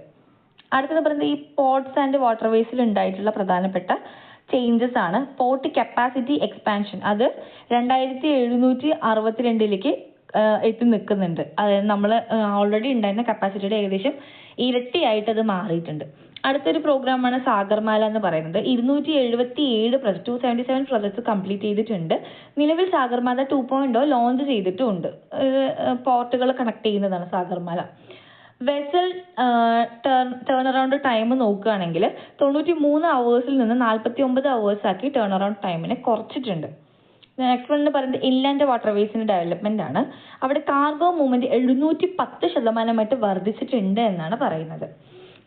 അടുത്തത് പറയുന്നത് ഈ പോർട്സ് ആൻഡ് വാട്ടർവേസിൽ ഉണ്ടായിട്ടുള്ള പ്രധാനപ്പെട്ട ചേഞ്ചസ് ആണ്. പോർട്ട് കപ്പാസിറ്റി എക്സ്പാൻഷൻ അത് 2,762 എത്തി നിൽക്കുന്നുണ്ട്. അതായത് നമ്മൾ ഓൾറെഡി ഉണ്ടായിരുന്ന കപ്പാസിറ്റിയുടെ ഏകദേശം ഇരട്ടിയായിട്ട് അത് മാറിയിട്ടുണ്ട്. അടുത്തൊരു പ്രോഗ്രാമാണ് സാഗർമാല എന്ന് പറയുന്നത്. 277 പ്രോജക്ട്സ് കംപ്ലീറ്റ് ചെയ്തിട്ടുണ്ട്. നിലവിൽ സാഗർമാല 2.0 ലോഞ്ച് ചെയ്തിട്ടുമുണ്ട്. പോർട്ടുകൾ കണക്ട് ചെയ്യുന്നതാണ് Sagarmala. Vessel turn around time നോക്കുകയാണെങ്കിൽ 93 hours നിന്ന് 49 hours ആക്കി ടേൺ അറൗണ്ട് ടൈമിനെ കുറച്ചിട്ടുണ്ട്. നെക്സ്റ്റ് വൺ എന്ന് പറയുന്നത് ഇൻലാൻഡ് വാട്ടർവേസിന്റെ ഡെവലപ്മെന്റ് ആണ്. അവിടെ കാർഗോ മൂവ്മെന്റ് 710% വർദ്ധിച്ചിട്ടുണ്ട് എന്നാണ് പറയുന്നത്.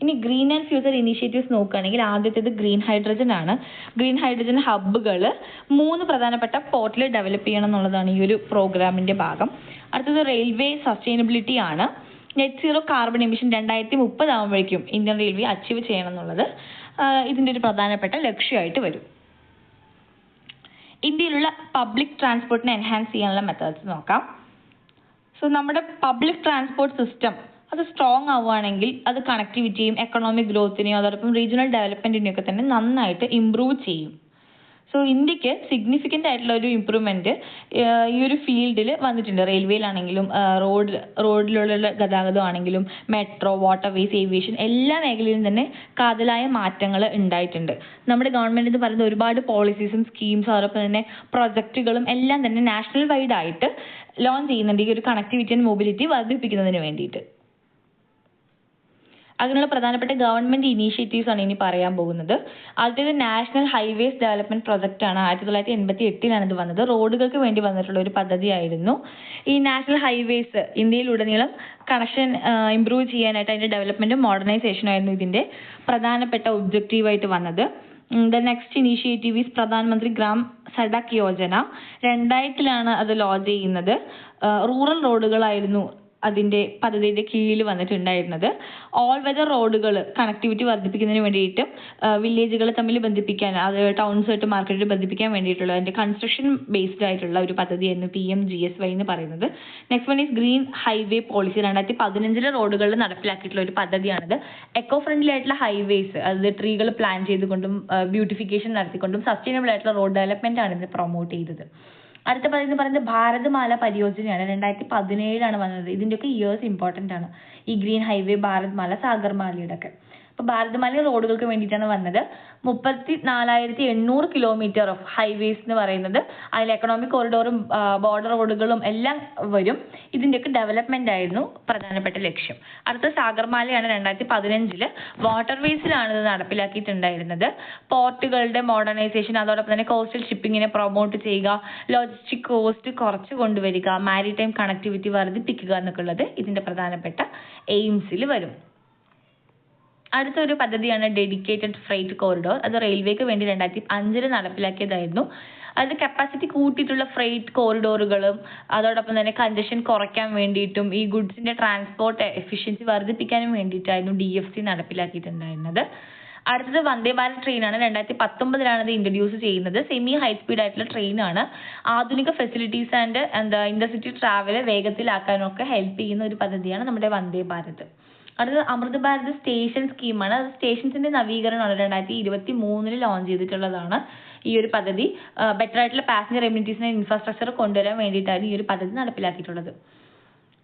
ഇനി ഗ്രീൻ ആൻഡ് ഫ്യൂച്ചർ ഇനീഷ്യേറ്റീവ്സ് നോക്കുകയാണെങ്കിൽ ആദ്യത്തേത് ഗ്രീൻ ഹൈഡ്രജൻ ആണ്. ഗ്രീൻ ഹൈഡ്രജൻ ഹബ്ബുകൾ 3 പ്രധാനപ്പെട്ട പോർട്ടിൽ ഡെവലപ്പ് ചെയ്യണം എന്നുള്ളതാണ് ഈ ഒരു പ്രോഗ്രാമിന്റെ ഭാഗം. അടുത്തത് റെയിൽവേ സസ്റ്റൈനബിലിറ്റി ആണ്. നെറ്റ് സീറോ കാർബൺ എമിഷൻ 2030 ആകുമ്പോഴേക്കും ഇന്ത്യൻ റെയിൽവേ അച്ചീവ് ചെയ്യണം എന്നുള്ളത് ഇതിന്റെ ഒരു പ്രധാനപ്പെട്ട ലക്ഷ്യമായിട്ട് വരും. ഇന്ത്യയിലുള്ള പബ്ലിക് ട്രാൻസ്പോർട്ടിനെ എൻഹാൻസ് ചെയ്യാനുള്ള മെത്തേഡ്സ് നോക്കാം. സോ നമ്മുടെ പബ്ലിക് ട്രാൻസ്പോർട്ട് സിസ്റ്റം അത് സ്ട്രോങ് ആവുകയാണെങ്കിൽ അത് കണക്ടിവിറ്റിയും എക്കണോമിക് ഗ്രോത്തിനെയും അതോടൊപ്പം റീജിയണൽ ഡെവലപ്മെന്റിനെയും ഒക്കെ തന്നെ നന്നായിട്ട് ഇംപ്രൂവ് ചെയ്യും. സോ ഇന്ത്യക്ക് സിഗ്നിഫിക്കൻ്റ് ആയിട്ടുള്ള ഒരു ഇമ്പ്രൂവ്മെന്റ് ഈ ഒരു ഫീൽഡിൽ വന്നിട്ടുണ്ട്. റെയിൽവേയിലാണെങ്കിലും റോഡിലുള്ള ഗതാഗതം ആണെങ്കിലും മെട്രോ വാട്ടർവേസ് ഏവിയേഷൻ എല്ലാ മേഖലയിലും തന്നെ കാതലായ മാറ്റങ്ങൾ ഉണ്ടായിട്ടുണ്ട്. നമ്മുടെ ഗവൺമെന്റ് എന്ന് പറയുന്ന ഒരുപാട് പോളിസീസും സ്കീംസും അതോടൊപ്പം തന്നെ പ്രൊജക്റ്റുകളും എല്ലാം തന്നെ നാഷണൽ വൈഡ് ആയിട്ട് ലോഞ്ച് ചെയ്യുന്നുണ്ട് ഈ ഒരു കണക്ടിവിറ്റി ആൻഡ് മൊബിലിറ്റി വർദ്ധിപ്പിക്കുന്നതിന് വേണ്ടിയിട്ട്. അതിനുള്ള പ്രധാനപ്പെട്ട ഗവൺമെന്റ് ഇനീഷ്യേറ്റീവ്സ് ആണ് ഇനി പറയാൻ പോകുന്നത്. ആദ്യത്തേത് നാഷണൽ ഹൈവേസ് ഡെവലപ്മെന്റ് പ്രൊജക്ട് ആണ്. 1988 ഇത് വന്നത്. റോഡുകൾക്ക് വേണ്ടി വന്നിട്ടുള്ള ഒരു പദ്ധതിയായിരുന്നു. ഈ നാഷണൽ ഹൈവേസ് ഇന്ത്യയിലുടനീളം കണക്ഷൻ ഇംപ്രൂവ് ചെയ്യാനായിട്ട് അതിന്റെ ഡെവലപ്മെന്റും മോഡേണൈസേഷനും ആയിരുന്നു ഇതിന്റെ പ്രധാനപ്പെട്ട ഒബ്ജക്റ്റീവായിട്ട് വന്നത്. ദ നെക്സ്റ്റ് ഇനീഷ്യേറ്റീവ് ഈസ് പ്രധാനമന്ത്രി ഗ്രാം സഡക് യോജന. 2000 അത് ലോഞ്ച് ചെയ്യുന്നത്. റൂറൽ റോഡുകളായിരുന്നു അതിന്റെ പദ്ധതിയുടെ കീഴിൽ വന്നിട്ടുണ്ടായിരുന്നത്. ഓൾ വെതർ റോഡുകൾ കണക്ടിവിറ്റി വർദ്ധിപ്പിക്കുന്നതിന് വേണ്ടിയിട്ട് വില്ലേജുകൾ തമ്മിൽ ബന്ധിപ്പിക്കാൻ, അത് ടൗൺസായിട്ട് മാർക്കറ്റ് ബന്ധിപ്പിക്കാൻ വേണ്ടിയിട്ടുള്ള അതിന്റെ കൺസ്ട്രക്ഷൻ ബേസ്ഡ് ആയിട്ടുള്ള ഒരു പദ്ധതിയായിരുന്നു PMGSY എന്ന് പറയുന്നത്. Next one is green highway policy. 2015 റോഡുകളിൽ നടപ്പിലാക്കിയിട്ടുള്ള ഒരു പദ്ധതിയാണിത്. എക്കോ ഫ്രണ്ട്ലി ആയിട്ടുള്ള ഹൈവേസ്, അത് ട്രീകൾ പ്ലാൻ ചെയ്തുകൊണ്ടും ബ്യൂട്ടിഫിക്കേഷൻ നടത്തിക്കൊണ്ടും സസ്റ്റൈനബിൾ ആയിട്ടുള്ള റോഡ് ഡെവലപ്മെന്റ് ആണ് ഇത് പ്രൊമോട്ട് ചെയ്തത്. അടുത്ത പദ്ധതി പറയുന്നത് ഭാരത്മാല പരിയോജനയാണ്. 2017 വന്നത്. ഇതിന്റെയൊക്കെ ഇയേഴ്സ് ഇമ്പോർട്ടന്റ് ആണ്. ഈ ഗ്രീൻ ഹൈവേ, ഭാരത്മാല, സാഗർമാലയുടെ ഒക്കെ. അപ്പൊ ഭാരത്മാല റോഡുകൾക്ക് വേണ്ടിയിട്ടാണ് വന്നത്. 34,800 കിലോമീറ്റർ ഓഫ് ഹൈവേസ് എന്ന് പറയുന്നത്. അതിൽ എക്കണോമിക് കോറിഡോറും ബോർഡർ റോഡുകളും എല്ലാം വരും. ഇതിന്റെയൊക്കെ ഡെവലപ്മെന്റ് ആയിരുന്നു പ്രധാനപ്പെട്ട ലക്ഷ്യം. അടുത്ത സാഗർമാലയാണ്. 2015 വാട്ടർവേസിലാണ് ഇത് നടപ്പിലാക്കിയിട്ടുണ്ടായിരുന്നത്. പോർട്ടുകളുടെ മോഡേണൈസേഷൻ, അതോടൊപ്പം തന്നെ കോസ്റ്റൽ ഷിപ്പിങ്ങിനെ പ്രൊമോട്ട് ചെയ്യുക, ലോജിസ്റ്റിക് കോസ്റ്റ് കുറച്ച് കൊണ്ടുവരിക, മാരിടൈം കണക്ടിവിറ്റി വർദ്ധിപ്പിക്കുക എന്നൊക്കെ ഉള്ളത് ഇതിന്റെ പ്രധാനപ്പെട്ട എയിംസിൽ വരും. അടുത്തൊരു പദ്ധതിയാണ് ഡെഡിക്കേറ്റഡ് ഫ്രൈറ്റ് കോറിഡോർ. അത് റെയിൽവേക്ക് വേണ്ടി 2005 നടപ്പിലാക്കിയതായിരുന്നു. അത് കപ്പാസിറ്റി കൂട്ടിയിട്ടുള്ള ഫ്രൈറ്റ് കോറിഡോറുകളും അതോടൊപ്പം തന്നെ കൺജഷൻ കുറയ്ക്കാൻ വേണ്ടിയിട്ടും ഈ ഗുഡ്സിന്റെ ട്രാൻസ്പോർട്ട് എഫിഷ്യൻസി വർദ്ധിപ്പിക്കാനും വേണ്ടിയിട്ടായിരുന്നു DFC നടപ്പിലാക്കിയിട്ടുണ്ടായിരുന്നത്. അടുത്തത് വന്ദേ ഭാരത് ട്രെയിൻ ആണ്. 2019 ഇത് ഇൻട്രൊഡ്യൂസ് ചെയ്യുന്നത്. സെമി ഹൈ സ്പീഡ് ആയിട്ടുള്ള ട്രെയിൻ ആണ്. ആധുനിക ഫെസിലിറ്റീസ് ആൻഡ് ഇന്റർസിറ്റി ട്രാവൽ വേഗത്തിലാക്കാനൊക്കെ ഹെൽപ്പ് ചെയ്യുന്ന ഒരു പദ്ധതിയാണ് നമ്മുടെ വന്ദേ ഭാരത്. അടുത്തത് അമൃത് ഭാരത് സ്റ്റേഷൻ സ്കീമാണ്. അത് സ്റ്റേഷൻസിന്റെ നവീകരണമാണ്. 2023 ലോഞ്ച് ചെയ്തിട്ടുള്ളതാണ് ഈ ഒരു പദ്ധതി. ബെറ്റർ ആയിട്ടുള്ള പാസഞ്ചർ എമ്യൂണിറ്റീസിനെ ഇൻഫ്രാസ്ട്രക്ചർ കൊണ്ടുവരാൻ വേണ്ടിയിട്ടാണ് ഈ ഒരു പദ്ധതി നടപ്പിലാക്കിയിട്ടുള്ളത്.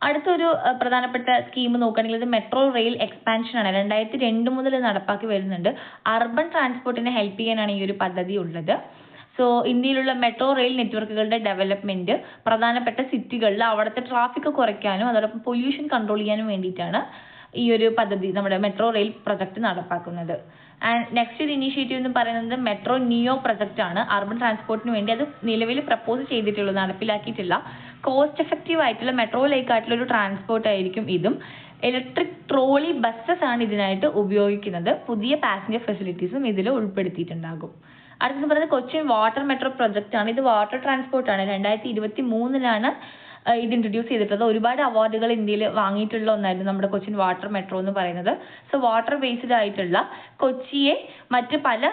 അടുത്തൊരു പ്രധാനപ്പെട്ട സ്കീം നോക്കുകയാണെങ്കിൽ ഇത് മെട്രോ റെയിൽ എക്സ്പാൻഷൻ ആണ്. 2002 മുതൽ നടപ്പാക്കി വരുന്നുണ്ട്. അർബൻ ട്രാൻസ്പോർട്ടിനെ ഹെൽപ്പ് ചെയ്യാനാണ് ഈ ഒരു പദ്ധതി ഉള്ളത്. സോ ഇന്ത്യയിലുള്ള മെട്രോ റെയിൽ നെറ്റ്വർക്കുകളുടെ ഡെവലപ്മെന്റ് പ്രധാനപ്പെട്ട സിറ്റികളിൽ അവിടുത്തെ ട്രാഫിക് കുറയ്ക്കാനും അതോടൊപ്പം പൊല്യൂഷൻ കൺട്രോൾ ചെയ്യാനും വേണ്ടിയിട്ടാണ് ഈ ഒരു പദ്ധതി, നമ്മുടെ മെട്രോ റെയിൽ പ്രൊജക്ട് നടപ്പാക്കുന്നത്. ആൻഡ് നെക്സ്റ്റ് ഒരു ഇനീഷ്യേറ്റീവ് എന്ന് പറയുന്നത് മെട്രോ നിയോ പ്രൊജക്ട് ആണ്. അർബൻ ട്രാൻസ്പോർട്ടിന് വേണ്ടി അത് നിലവിൽ പ്രപ്പോസ് ചെയ്തിട്ടുള്ളൂ, നടപ്പിലാക്കിയിട്ടില്ല. കോസ്റ്റ് എഫക്റ്റീവ് ആയിട്ടുള്ള മെട്രോ ലൈക്ക് ആയിട്ടുള്ള ഒരു ട്രാൻസ്പോർട്ട് ആയിരിക്കും ഇതും. ഇലക്ട്രിക് ട്രോളി ബസ്സസ് ആണ് ഇതിനായിട്ട് ഉപയോഗിക്കുന്നത്. പുതിയ പാസഞ്ചർ ഫെസിലിറ്റീസും ഇതിൽ ഉൾപ്പെടുത്തിയിട്ടുണ്ടാകും. അടുത്തെന്ന് പറയുന്നത് കൊച്ചിൻ വാട്ടർ മെട്രോ പ്രൊജക്ട് ആണ്. ഇത് വാട്ടർ ട്രാൻസ്പോർട്ട് ആണ്. 2023 ഇത് ഇൻട്രൊഡ്യൂസ് ചെയ്തിട്ടുള്ളത്. ഒരുപാട് അവാർഡുകൾ ഇന്ത്യയിൽ വാങ്ങിയിട്ടുള്ള ഒന്നായിരുന്നു നമ്മുടെ കൊച്ചിൻ വാട്ടർ മെട്രോ എന്ന് പറയുന്നത്. സോ വാട്ടർ ബേസ്ഡ് ആയിട്ടുള്ള കൊച്ചിയെ മറ്റ് പല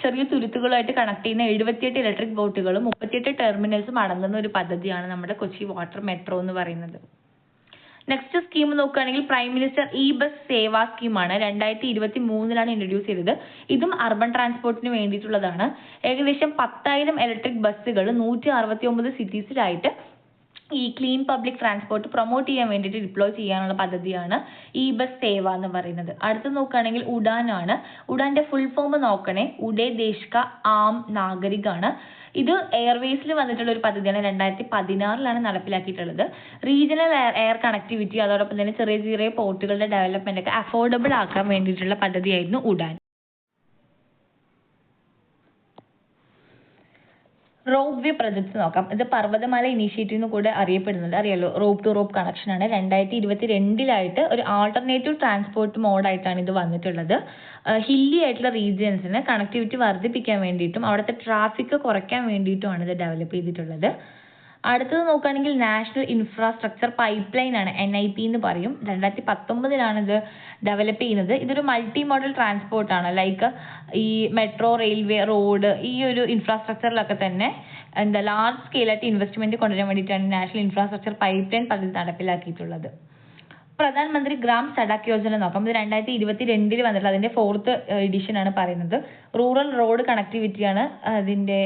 ചെറിയ തുരുത്തുകളായിട്ട് കണക്ട് ചെയ്യുന്ന 78 ഇലക്ട്രിക് ബോട്ടുകളും 38 ടെർമിനൽസും അടങ്ങുന്ന ഒരു പദ്ധതിയാണ് നമ്മുടെ കൊച്ചി വാട്ടർ മെട്രോ എന്ന് പറയുന്നത്. നെക്സ്റ്റ് സ്കീം നോക്കുകയാണെങ്കിൽ പ്രൈം മിനിസ്റ്റർ ബസ് സേവാ സ്കീമാണ്. 2023 ഇൻട്രൊഡ്യൂസ് ചെയ്തത്. ഇതും അർബൻ ട്രാൻസ്പോർട്ടിന് വേണ്ടിയിട്ടുള്ളതാണ്. ഏകദേശം 10,000 ഇലക്ട്രിക് ബസ്സുകൾ 169 സിറ്റീസിലായിട്ട് ഈ ക്ലീൻ പബ്ലിക് ട്രാൻസ്പോർട്ട് പ്രൊമോട്ട് ചെയ്യാൻ വേണ്ടിയിട്ട് ഡിപ്ലോയ് ചെയ്യാനുള്ള പദ്ധതിയാണ് ബസ് സേവ എന്ന് പറയുന്നത്. അടുത്ത് നോക്കുകയാണെങ്കിൽ ഉഡാൻ ആണ്. ഉഡാന്റെ ഫുൾ ഫോം നോക്കണേ, ഉഡേ ദേശ് കാ ആം നാഗരിക് ആണ്. ഇത് എയർവേസിൽ വന്നിട്ടുള്ള ഒരു പദ്ധതിയാണ്. 2016 നടപ്പിലാക്കിയിട്ടുള്ളത്. റീജിയണൽ എയർ കണക്ടിവിറ്റി അതോടൊപ്പം തന്നെ ചെറിയ ചെറിയ പോർട്ടുകളുടെ ഡെവലപ്മെന്റ് ഒക്കെ അഫോർഡബിൾ ആക്കാൻ വേണ്ടിയിട്ടുള്ള പദ്ധതിയായിരുന്നു ഉഡാൻ. റോപ്പ് വേ പ്രൊജക്ട്സ് നോക്കാം. ഇത് പർവ്വതമാല ഇനീഷ്യേറ്റീവ് കൂടെ അറിയപ്പെടുന്നുണ്ട്. അറിയാലോ, റോപ്പ് ടു റോപ്പ് കണക്ഷൻ ആണ്. 2022 ഒരു ആൾട്ടർനേറ്റീവ് ട്രാൻസ്പോർട്ട് മോഡായിട്ടാണ് ഇത് വന്നിട്ടുള്ളത്. ഹില്ലി ആയിട്ടുള്ള റീജിയൻസിന് കണക്ടിവിറ്റി വർദ്ധിപ്പിക്കാൻ വേണ്ടിയിട്ടും അവിടുത്തെ ട്രാഫിക് കുറയ്ക്കാൻ വേണ്ടിയിട്ടുമാണ് ഇത് ഡെവലപ്പ് ചെയ്തിട്ടുള്ളത്. അടുത്തത് നോക്കുകയാണെങ്കിൽ നാഷണൽ ഇൻഫ്രാസ്ട്രക്ചർ പൈപ്പ് ലൈൻ ആണ്. NIP എന്ന് പറയും. 2019 ഇത് ഡെവലപ്പ് ചെയ്യുന്നത്. ഇതൊരു മൾട്ടി മോഡൽ ട്രാൻസ്പോർട്ട് ആണ്. ലൈക്ക് ഈ മെട്രോ, റെയിൽവേ, റോഡ്, ഈ ഒരു ഇൻഫ്രാസ്ട്രക്ചറിലൊക്കെ തന്നെ ലാർജ് സ്കെയിലായിട്ട് ഇൻവെസ്റ്റ്മെന്റ് കൊണ്ടുവരാൻ വേണ്ടിയിട്ടാണ് നാഷണൽ ഇൻഫ്രാസ്ട്രക്ചർ പൈപ്പ് ലൈൻ പദ്ധതി നടപ്പിലാക്കിയിട്ടുള്ളത്. പ്രധാനമന്ത്രി ഗ്രാം സഡക് യോജന നോക്കാം. ഇത് 2022 വന്നിട്ടുള്ള അതിന്റെ 4th എഡിഷൻ ആണ് പറയുന്നത്. റൂറൽ റോഡ് കണക്ടിവിറ്റിയാണ് അതിന്റെ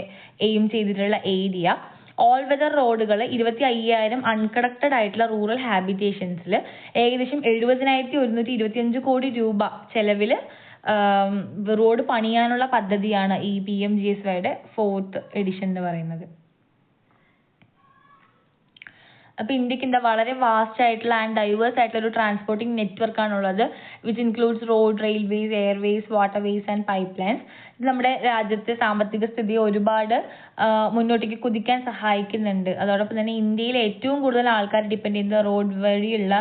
എയിം ചെയ്തിട്ടുള്ള ഏരിയ. ഓൾ വെതർ റോഡുകൾ 25,000 അൺകണക്റ്റഡ് ആയിട്ടുള്ള റൂറൽ ഹാബിറ്റേഷൻസിൽ ഏകദേശം 70,125 കോടി രൂപ ചെലവിൽ റോഡ് പണിയാനുള്ള പദ്ധതിയാണ് ഈ PMGSYയുടെ 4th എഡിഷൻ എന്ന് പറയുന്നത്. അപ്പൊ ഇന്ത്യക്ക് വളരെ വാസ്റ്റ് ആയിട്ടുള്ള ആൻഡ് ഡൈവേഴ്സ് ആയിട്ടുള്ള ഒരു ട്രാൻസ്പോർട്ടിംഗ് നെറ്റ്വർക്ക് ആണുള്ളത്. Which includes road, railways, Airways, waterways and pipe lines. ഇത് നമ്മുടെ രാജ്യത്തെ സാമ്പത്തിക സ്ഥിതിയെ ഒരുപാട് മുന്നോട്ടേക്ക് കുതിക്കാൻ സഹായിക്കുന്നുണ്ട്. അതോടൊപ്പം തന്നെ ഇന്ത്യയിൽ ഏറ്റവും കൂടുതൽ ആൾക്കാർ ഡിപ്പെൻഡ് ചെയ്യുന്ന റോഡ് വഴിയുള്ള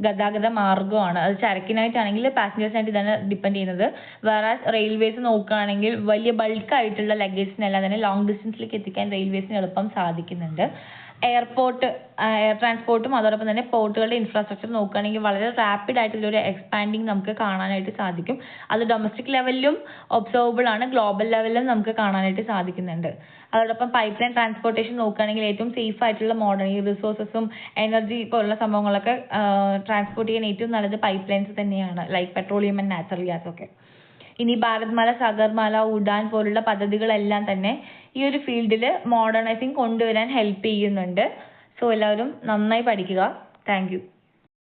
ഗതാഗത മാർഗ്ഗമാണ്. അത് ചരക്കിനായിട്ടാണെങ്കിൽ പാസഞ്ചേഴ്സിനായിട്ട് ഇതാണ് ഡിപ്പെൻഡ് ചെയ്യുന്നത്. വേറെ റെയിൽവേസ് നോക്കുകയാണെങ്കിൽ വലിയ ബൾക്കായിട്ടുള്ള ലഗേജിനെല്ലാം തന്നെ ലോങ് ഡിസ്റ്റൻസിലേക്ക് എത്തിക്കാൻ റെയിൽവേസിന് എളുപ്പം സാധിക്കുന്നുണ്ട്. എയർ ട്രാൻസ്പോർട്ടും അതോടൊപ്പം തന്നെ പോർട്ടുകളുടെ ഇൻഫ്രാസ്ട്രക്ചർ നോക്കുകയാണെങ്കിൽ വളരെ റാപ്പിഡ് ആയിട്ടുള്ളൊരു എക്സ്പാൻഡിങ് നമുക്ക് കാണാനായിട്ട് സാധിക്കും. അത് ഡൊമസ്റ്റിക് ലെവലിലും ഒബ്സർവബിൾ ആണ്, ഗ്ലോബൽ ലെവലിലും നമുക്ക് കാണാനായിട്ട് സാധിക്കുന്നുണ്ട്. അതോടൊപ്പം പൈപ്പ് ലൈൻ ട്രാൻസ്പോർട്ടേഷൻ നോക്കുകയാണെങ്കിൽ ഏറ്റവും സേഫ് ആയിട്ടുള്ള മോഡേൺ ഈ റിസോഴ്സസും എനർജി പോലുള്ള സംഭവങ്ങളൊക്കെ ട്രാൻസ്പോർട്ട് ചെയ്യാൻ ഏറ്റവും നല്ലത് പൈപ്പ് ലൈൻസ് തന്നെയാണ്, like petroleum and natural gas ഒക്കെ. ഇനി ഭാരത്മാല, സാഗർമാല, ഉഡാൻ പോലുള്ള പദ്ധതികളെല്ലാം തന്നെ ഈ ഒരു ഫീൽഡിൽ മോഡേണൈസിങ് കൊണ്ടുവരാൻ ഹെൽപ്പ് ചെയ്യുന്നുണ്ട്. സോ എല്ലാവരും നന്നായി പഠിക്കുക. Thank you.